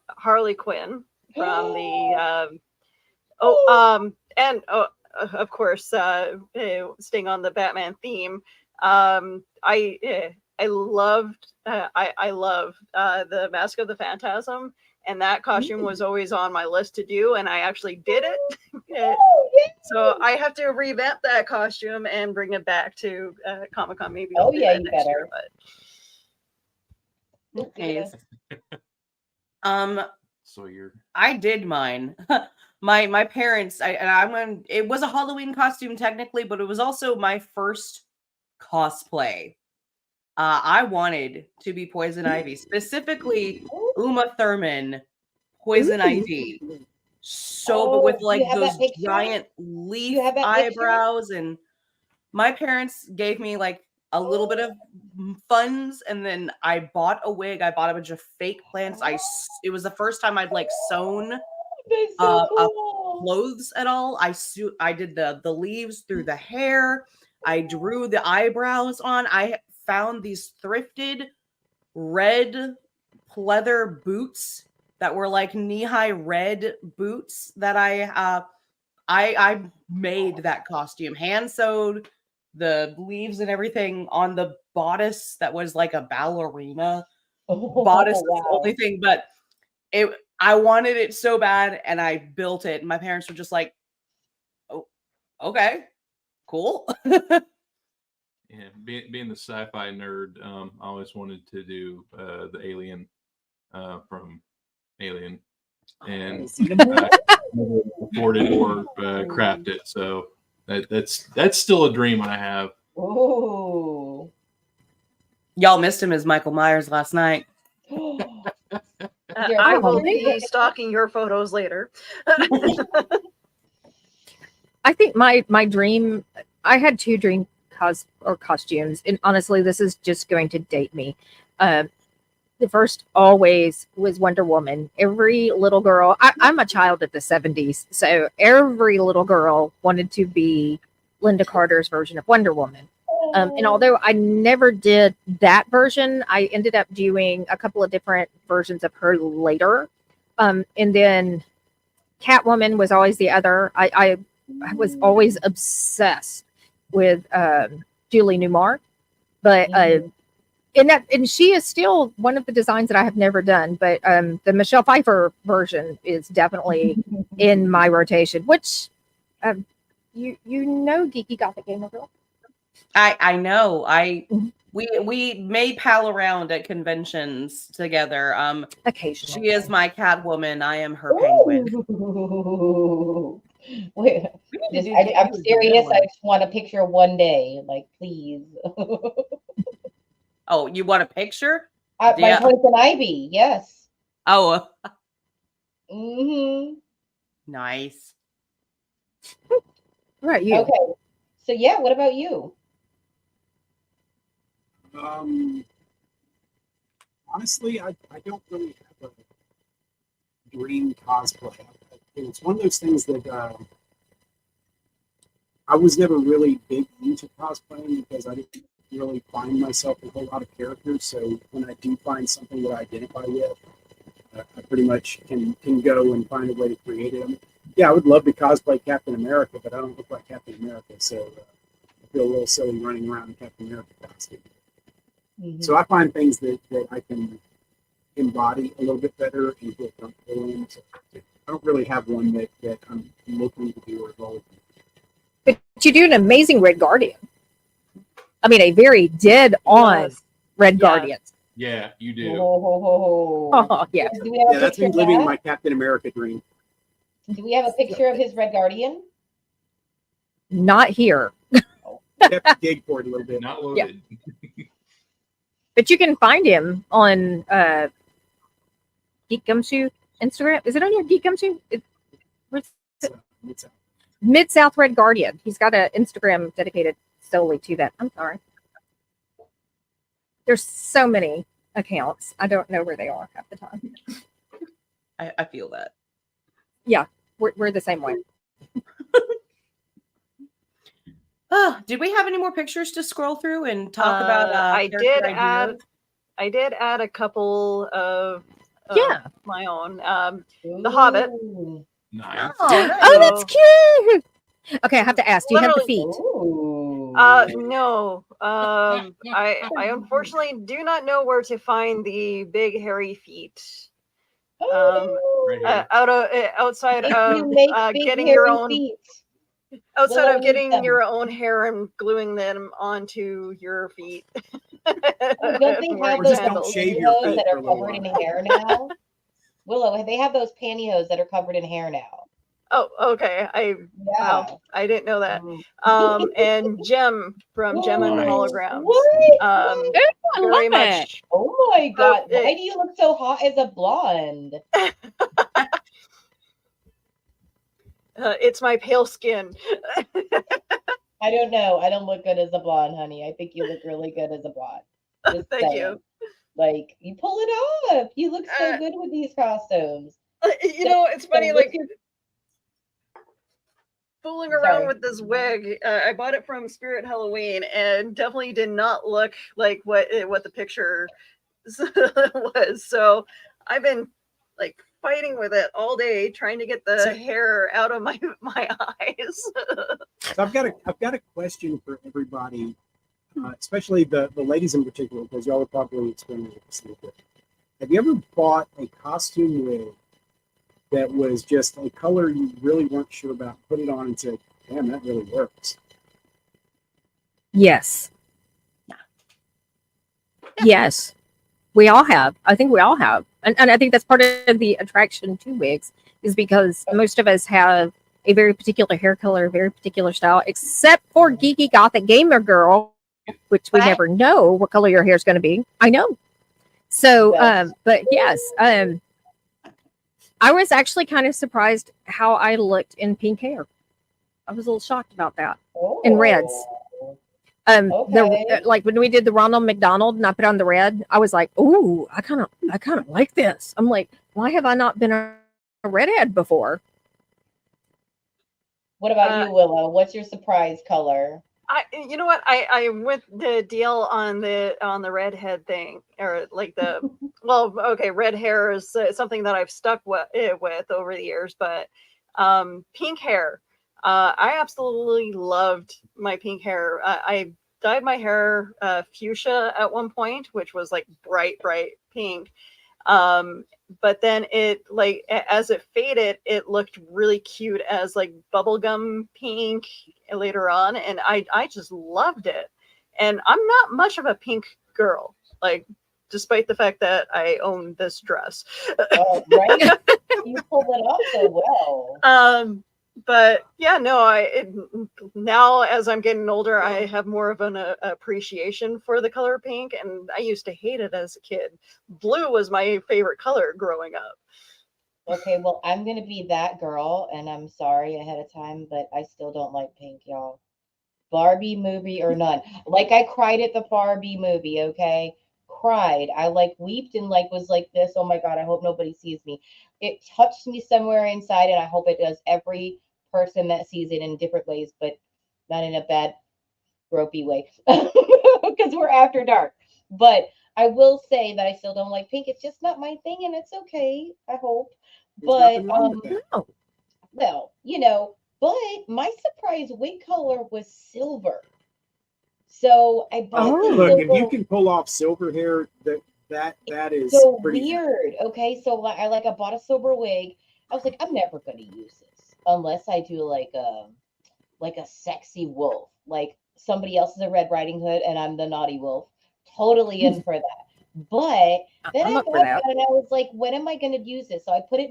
Harley Quinn from the of course staying on the Batman theme. I loved the Mask of the Phantasm, and that costume was always on my list to do, and I actually did it. So I have to revamp that costume and bring it back to Comic-Con. Maybe I'll do that next year. But Okay. So you're. I did mine. my parents. It was a Halloween costume technically, but it was also my first cosplay. I wanted to be Poison Ivy, specifically Uma Thurman, Poison Ivy. But with like those giant leaf eyebrows, and my parents gave me like a little bit of funds, and then I bought a wig. I bought a bunch of fake plants. It was the first time I'd like sewn clothes at all. I did the leaves through the hair. I drew the eyebrows on. I found these thrifted red pleather boots that were like knee-high red boots that I made that costume, hand sewed the leaves and everything on the bodice that was like a ballerina bodice. Was the only thing, but I wanted it so bad, and I built it. And my parents were just like, "Oh, okay, cool." Yeah, being the sci-fi nerd, I always wanted to do the alien from Alien, and I never afforded or craft it. So that's still a dream I have. Oh, Y'all missed him as Michael Myers last night. I will be stalking your photos later. I think my dream. I had two dream costumes, and honestly, this is just going to date me. The first always was Wonder Woman. Every little girl, I'm a child of the 70s, so every little girl wanted to be Linda Carter's version of Wonder Woman. And although I never did that version, I ended up doing a couple of different versions of her later. And then Catwoman was always the other. I was always obsessed with Julie Newmar, but and she is still one of the designs that I have never done. But the Michelle Pfeiffer version is definitely in my rotation. Which Geeky Gothic Gamer Girl. I know. We may pal around at conventions together. Occasionally, she is my Catwoman. I am her Penguin. Wait, I'm serious. I just want a picture one day, like please. Oh, you want a picture? My Poison Ivy, yes. Oh. Nice. Right, you. Okay. So yeah, what about you? Honestly, I don't really have a dream cosplay. It's one of those things that I was never really big into cosplaying because I didn't really find myself in a whole lot of characters. So when I do find something that I identify with, I pretty much can go and find a way to create it. I mean, yeah, I would love to cosplay Captain America, but I don't look like Captain America, so I feel a little silly running around in Captain America costume. Mhm. So I find things that I can embody a little bit better and feel comfortable in. So I don't really have one that I'm looking to do or evolve. But you do an amazing Red Guardian. I mean, a very dead-on Yes. Red Yeah. Guardian. Yeah, you do. Oh, yeah. Do we have a Yeah, that's picture me of living that? my Captain America dream. Do we have a picture of his Red Guardian? Not here. You have to dig for it a little bit. Not loaded. But you can find him on Geek Gumshoe Instagram. Is it on your Geek Gumshoe? Where's it? It's Mid South Red Guardian. He's got an Instagram dedicated solely to that. I'm sorry. There's so many accounts. I don't know where they are half the time. I feel that. We're the same way. Oh, did we have any more pictures to scroll through and talk about? I character did add. ideas? I did add a couple of Yeah. my own. The Hobbit. Ooh. Nice. Oh, nice. Oh, that's cute. Okay, I have to ask. Do you have the feet? Ooh. No. I unfortunately do not know where to find the big hairy feet. Right here. Outside If of you make big getting hairy your own feet, outside Willow of needs getting them. your own hair and gluing them onto your feet. Oh, don't they Wearing have Or those just don't sandals. shave your pantyhose feet that for are a little covered in while. hair now? Willow, they have those pantyhose that are covered in hair now. Oh, okay. Yeah. Wow, I didn't know that. Mm. And Gem from Gem and Nice. Holograms. What? I Very love it. much. Oh my god! Why Perfect. do you look so hot as a blonde? It's my pale skin. I don't know. I don't look good as a blonde, honey. I think you look really good as a blonde. Just Thank saying. you. Like, you pull it off. You look so good with these costumes. You know, it's funny. So Like what's your- fooling around Sorry. with this wig. I bought it from Spirit Halloween, and definitely did not look like what the picture was. So I've been like fighting with it all day, trying to get the So- hair out of my eyes. So I've got a question for everybody, especially the ladies in particular, because y'all are probably experimenting this a little bit. Have you ever bought a costume wig that was just a color you really weren't sure about, put it on and said, damn, that really works? Yes. Yes. We all have. I think we all have. And I think that's part of the attraction to wigs, is because most of us have a very particular hair color, a very particular style, except for geeky gothic gamer girl, which we What? never know what color your hair is going to be. I know. So, Yes. but yes, I was actually kind of surprised how I looked in pink hair. I was a little shocked about that. In reds. Okay. Like when we did the Ronald McDonald and I put on the red, I was like, "Ooh, I kind of like this." I'm like, "Why have I not been a redhead before?" What about you, Willow? What's your surprise color? You know what? I went the deal on the redhead thing, or like the okay, red hair is something that I've stuck with over the years, but pink hair. I absolutely loved my pink hair. I dyed my hair fuchsia at one point, which was like bright pink. But then it like as it faded, it looked really cute as like bubblegum pink later on, and I just loved it. And I'm not much of a pink girl, like despite the fact that I own this dress. Right? You pulled it off so well. But yeah, no, now as I'm getting older, I have more of an appreciation for the color pink, and I used to hate it as a kid. Blue was my favorite color growing up. Okay, well, I'm gonna be that girl, and I'm sorry ahead of time, but I still don't like pink, y'all. Barbie movie or none. Like, I cried at the Barbie movie, okay? Cried. I like weeped and like was like this. Oh my God, I hope nobody sees me. It touched me somewhere inside, and I hope it does every person that sees it in different ways, but not in a bad, gropey way. Because we're after dark. But I will say that I still don't like pink. It's just not my thing, and it's okay. I hope. There's But nothing wrong with that. No. well, but my surprise wig color was silver. So I bought the Oh. Look, if you silver. can pull off silver hair, that is So pretty. weird. Okay, so I bought a silver wig. I was like, I'm never gonna use this unless I do like a sexy wolf, like somebody else is a Red Riding Hood and I'm the naughty wolf. Totally in for that. But then I'm I up thought for that. about it and I was like, when am I going to use this? So I put it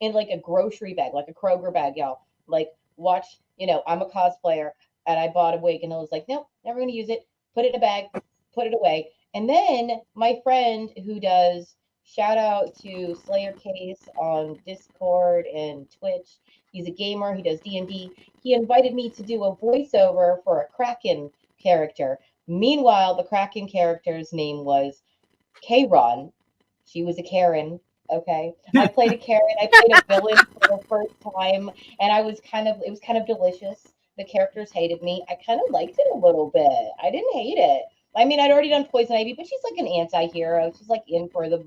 in like a grocery bag, like a Kroger bag, y'all. Like, watch, I'm a cosplayer and I bought a wig and I was like, nope, never going to use it. Put it in a bag, put it away. And then my friend who does shout out to Slayer Case on Discord and Twitch. He's a gamer. He does D&D. He invited me to do a voiceover for a Kraken character. Meanwhile, the Kraken character's name was Kron. She was a Karen. Okay. I played a Karen. I played a villain for the first time, and it was kind of delicious. The characters hated me. I kind of liked it a little bit. I didn't hate it. I mean, I'd already done Poison Ivy, but she's like an anti-hero. She's like in for the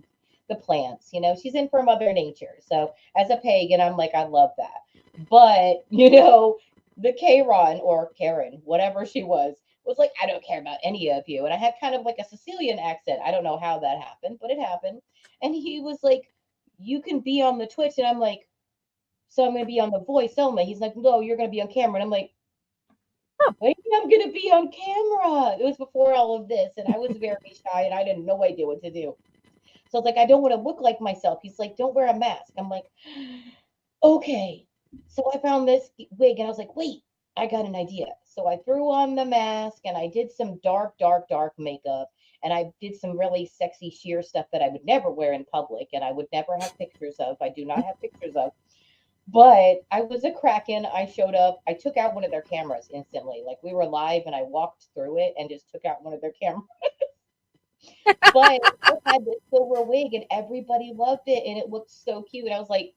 plants, she's in for Mother Nature. So as a pagan, I'm like, I love that. But the Kron or Karen, whatever she was like, I don't care about any of you. And I had kind of like a Sicilian accent. I don't know how that happened, but it happened. And he was like, you can be on the Twitch. And I'm like, so I'm going to be on the voice only. He's like, no, you're going to be on camera. And I'm like, what do you mean I'm going to be on camera? It was before all of this. And I was very shy and I didn't no idea what to do. So I was like, I don't want to look like myself. He's like, don't wear a mask. I'm like, okay. So I found this wig and I was like, wait, I got an idea. So I threw on the mask and I did some dark makeup. And I did some really sexy sheer stuff that I would never wear in public and I would never have pictures of. I do not have pictures of. But I was a Kraken. I showed up. I took out one of their cameras instantly. Like we were live and I walked through it and just took out one of their cameras. But I had this silver wig and everybody loved it and it looked so cute. I was like,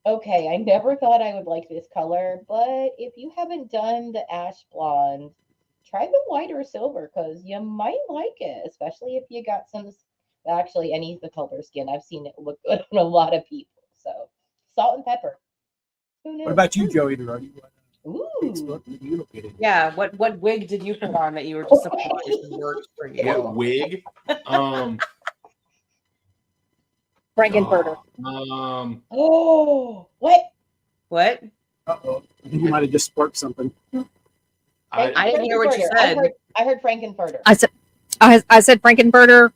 okay, I never thought I would like this color, but if you haven't done the ash blonde, try the white or silver because you might like it, especially if you got some, actually, any of the color skin. I've seen it look good on a lot of people. So, salt and pepper. Who knew? What about you, Joey? Ooh. You look at it. Yeah, what wig did you put on that you were just surprised worked for you? What wig? Frankenfurter. Oh, what? What? Uh-oh. I think you might have just sparked something. I didn't hear what you Frankenfurter. said. I heard Frankenfurter. I said Frankenfurter.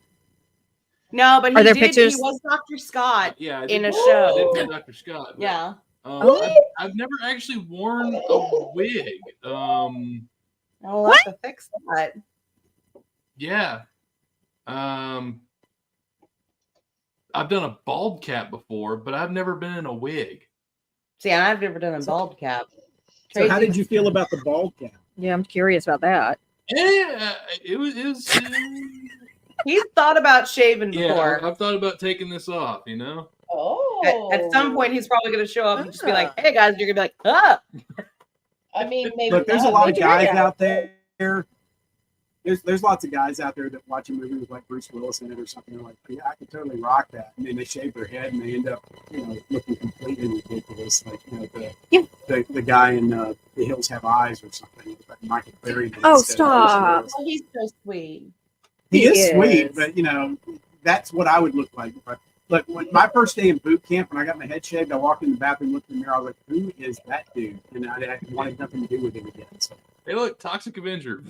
No, but Are there he pictures? was Dr. Scott Yeah, I in a did, show. I did play Dr. Scott. But, Yeah. I've never actually worn a wig. Oh, we'll have to fix that. Yeah. I've done a bald cap before, but I've never been in a wig. See, I've never done a bald cap. So how did you feel about the bald cap? Yeah, I'm curious about that. Yeah, it was He's thought about shaving before. Yeah, I've thought about taking this off, Oh. At some point, he's probably going to show up and just be like, hey, guys, you're going to be like, ah. I mean, maybe. Look, there's a not. lot of Maybe guys not. out there. There's lots of guys out there that watch a movie with like Bruce Willis in it or something. They're like, yeah, I can totally rock that. And then they shave their head and they end up, looking completely ridiculous. Like, the guy in The Hills Have Eyes or something. Like Michael Berry. Oh, stop. Oh, he's so sweet. He is He sweet, is. but that's what I would look like. Look, when my first day in boot camp, when I got my head shaved, I walked in the bathroom, looked in the mirror, I was like, who is that dude? And I wanted nothing to do with him again. So Hey, look, Toxic Avenger.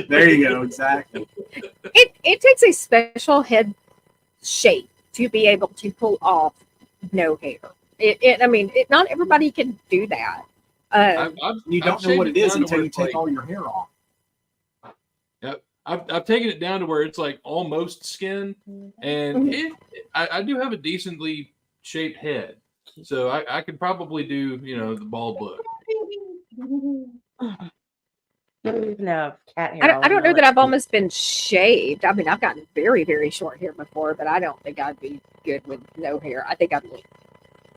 there you go, exactly. It takes a special head shape to be able to pull off no hair. Not everybody can do that. You don't know what it is until you take all your hair off. I've taken it down to where it's like almost skin, and I do have a decently shaped head, so I could probably do the bald look. No, cat hair. I don't know that I've almost been shaved. I mean, I've gotten very, very short hair before, but I don't think I'd be good with no hair. I think I'd look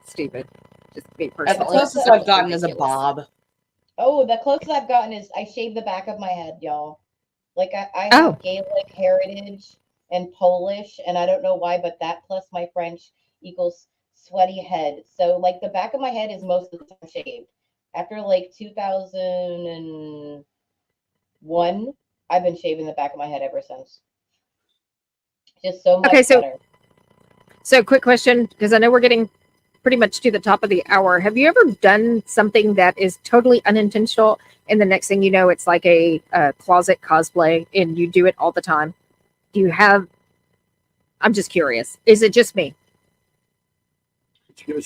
stupid. Just be The personally. closest I've gotten is a bob. Oh, the closest I've gotten is I shaved the back of my head, y'all. Like I have Gaelic heritage, and Polish, and I don't know why, but that plus my French equals sweaty head. So like the back of my head is most of the time shaved. After like 2001, I've been shaving the back of my head ever since. Just so much Okay, so better. quick question, because I know we're getting pretty much to the top of the hour. Have you ever done something that is totally unintentional, and the next thing you know, it's like a closet cosplay, and you do it all the time? Do you have? I'm just curious. Is it just me?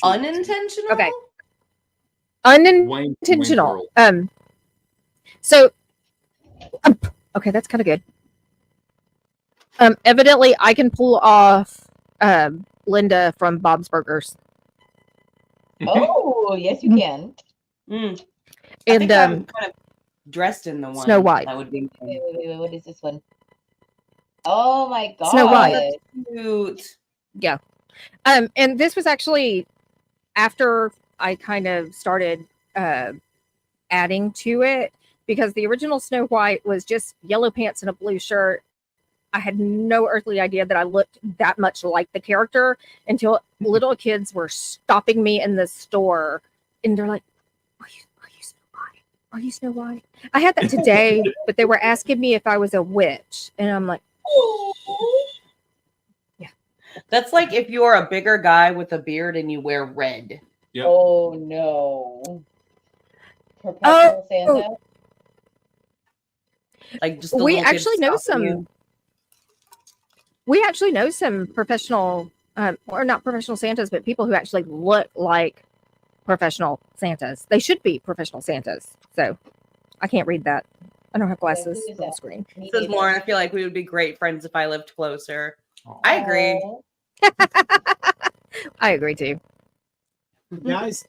Unintentional? Okay. Wayne's Unintentional. World. So, okay, that's kind of good. Evidently, I can pull off Linda from Bob's Burgers. Oh, yes, you can. Mm. I And think I'm kind of dressed in the one. Snow White. That would be Wait, what is this one? Oh my god. Snow White. cute. Yeah. And this was actually after I kind of started adding to it, because the original Snow White was just yellow pants and a blue shirt. I had no earthly idea that I looked that much like the character until little kids were stopping me in the store, and they're like, are you Snow White? Are you Snow White? I had that today, but they were asking me if I was a witch, and I'm like, That's like if you're a bigger guy with a beard and you wear red. Yep. Oh no. Perpetual Santa? Like just the we little kids actually know stopping some. you. We actually know some professional, or not professional Santas, but people who actually look like professional Santas. They should be professional Santas. So I can't read that. I don't have glasses who is on the that? screen. Me Says neither. Lauren, I feel like we would be great friends if I lived closer. I agree. Oh, I agree too. Guys,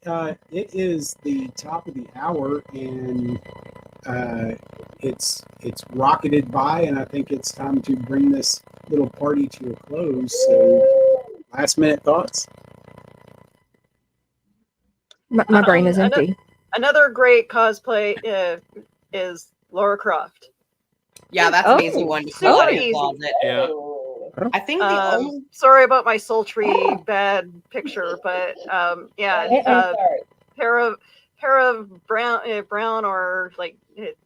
it is the top of the hour, and it's rocketed by, and I think it's time to bring this little party to a close. So, last minute thoughts. My brain is empty. Another great cosplay is Laura Croft. Yeah, that's an easy one to super pull out of your easy. closet. Yeah. I think the only Sorry about my sultry bad picture, but yeah, I'm sorry. pair of brown or like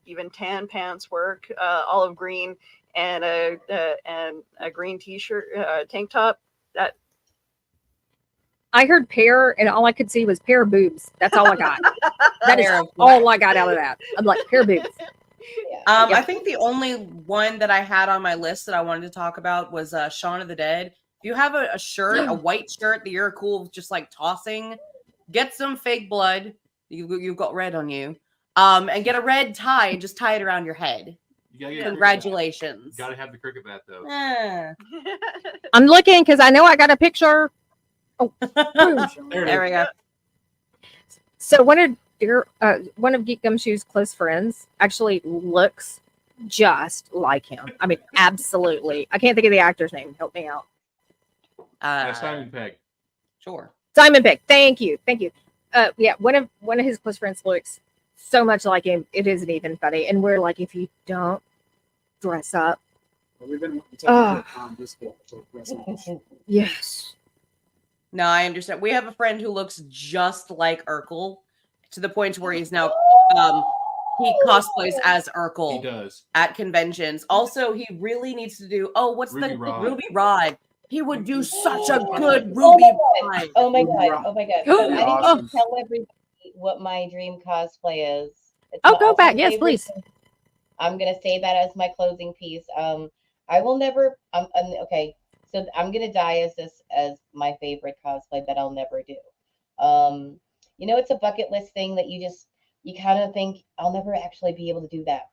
even tan pants work, olive green, and a green t-shirt, tank top. That I heard pear, and all I could see was pair boobs. That's all I got. That is Pair of all I got out of that. I'm like, pair boobs. Yeah. I think the only one that I had on my list that I wanted to talk about was Shaun of the Dead. If you have a shirt, a white shirt that you're cool with just like tossing, get some fake blood. You've got red on you. And get a red tie and just tie it around your head. You gotta get Congratulations. Got to have the cricket bat though. I'm looking because I know I got a picture. Oh, There we go. so one of Geek Gumshoe's close friends actually looks just like him. I mean, absolutely. I can't think of the actor's name. Help me out. Simon Pegg. Sure. Simon Pegg. Thank you. Yeah, one of his close friends looks so much like him. It isn't even funny. And we're like, if you don't dress up, Well, we've been on this yes. No, I understand. We have a friend who looks just like Urkel to the point where he's now he cosplays as Urkel. He does. At conventions. Also, he really needs to do Ruby Rod. Ruby Rod. He would do such a good Ruby Rod. Oh my god. I didn't Awesome. even tell everybody what my dream cosplay is. It's Oh, my go back. all-time Yes, favorite please. thing. I'm gonna say that as my closing piece. I will never. Okay. So I'm gonna die as this as my favorite cosplay that I'll never do. It's a bucket list thing that you kind of think I'll never actually be able to do that,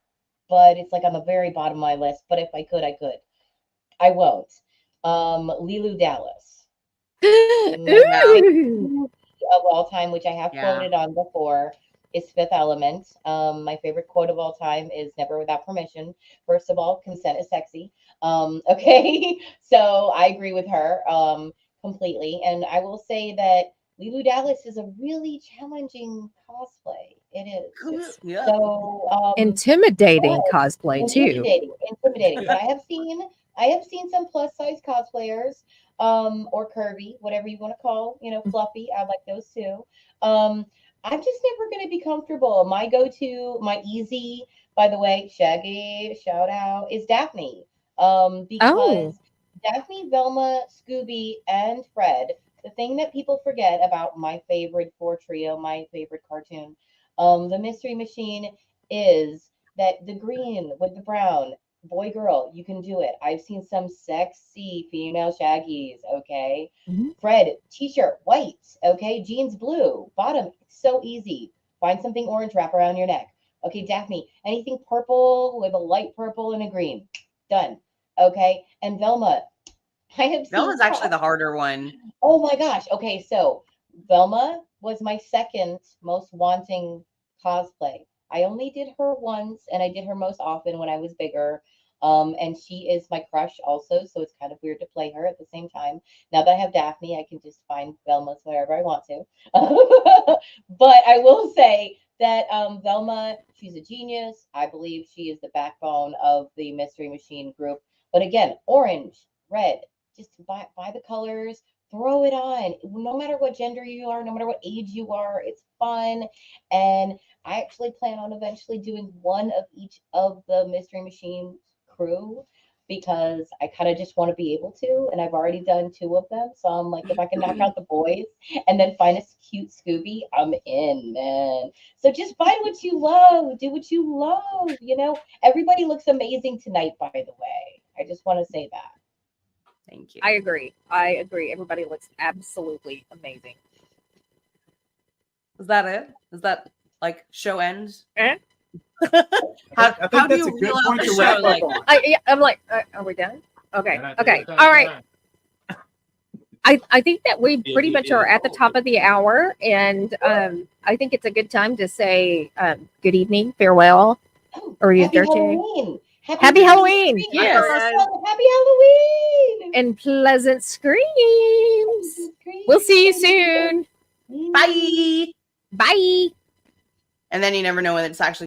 but it's like on the very bottom of my list. But if I could, I could. I won't. Lilu Dallas Ooh. of all time, which I have Yeah. quoted on before, is Fifth Element. My favorite quote of all time is "Never without permission." First of all, consent is sexy. Okay, so I agree with her completely, and I will say that Lilu Dallas is a really challenging cosplay. It is. Yeah. So Intimidating Yes. cosplay too. Intimidating. But I have seen I have seen some plus size cosplayers, or curvy, whatever you want to call, fluffy. I like those too. I'm just never going to be comfortable. My go-to, my easy, by the way, Shaggy, shout out, is Daphne. Because Daphne, Velma, Scooby, and Fred, the thing that people forget about my favorite four trio, my favorite cartoon, the Mystery Machine, is that the green with the brown, boy, girl, you can do it. I've seen some sexy female Shaggies, okay? Mhm. Fred, t-shirt, white, okay? Jeans, blue, bottom, so easy. Find something orange, wrap around your neck. Okay, Daphne, anything purple with a light purple and a green, done. Okay, and Velma, I have seen. Velma's actually the harder one. Oh my gosh. Okay, so Velma was my second most wanting cosplay. I only did her once, and I did her most often when I was bigger. And she is my crush also, so it's kind of weird to play her at the same time. Now that I have Daphne, I can just find Velma's wherever I want to. But I will say that Velma, she's a genius. I believe she is the backbone of the Mystery Machine group. But again, orange, red, just buy the colors, throw it on. No matter what gender you are, no matter what age you are, it's fun. And I actually plan on eventually doing one of each of the Mystery Machine crew because I kind of just want to be able to. And I've already done two of them. So I'm like, if I can knock out the boys and then find a cute Scooby, I'm in, man. So just find what you love, do what you love. Everybody looks amazing tonight, by the way. I just want to say that. Thank you. I agree. I agree. Everybody looks absolutely amazing. Is that it? Is that like show ends? Eh? I think how do that's you a good reel out point the to show? wrap up Like, on. I'm like, are we done? Okay. Okay. All right. I think that we pretty much are at the top of the hour, and I think it's a good time to say good evening, farewell, or you Happy dare to. Halloween. Happy Halloween. Yes. Happy Halloween. And pleasant screams. We'll see you soon. bye. Bye. And then you never know when it's actually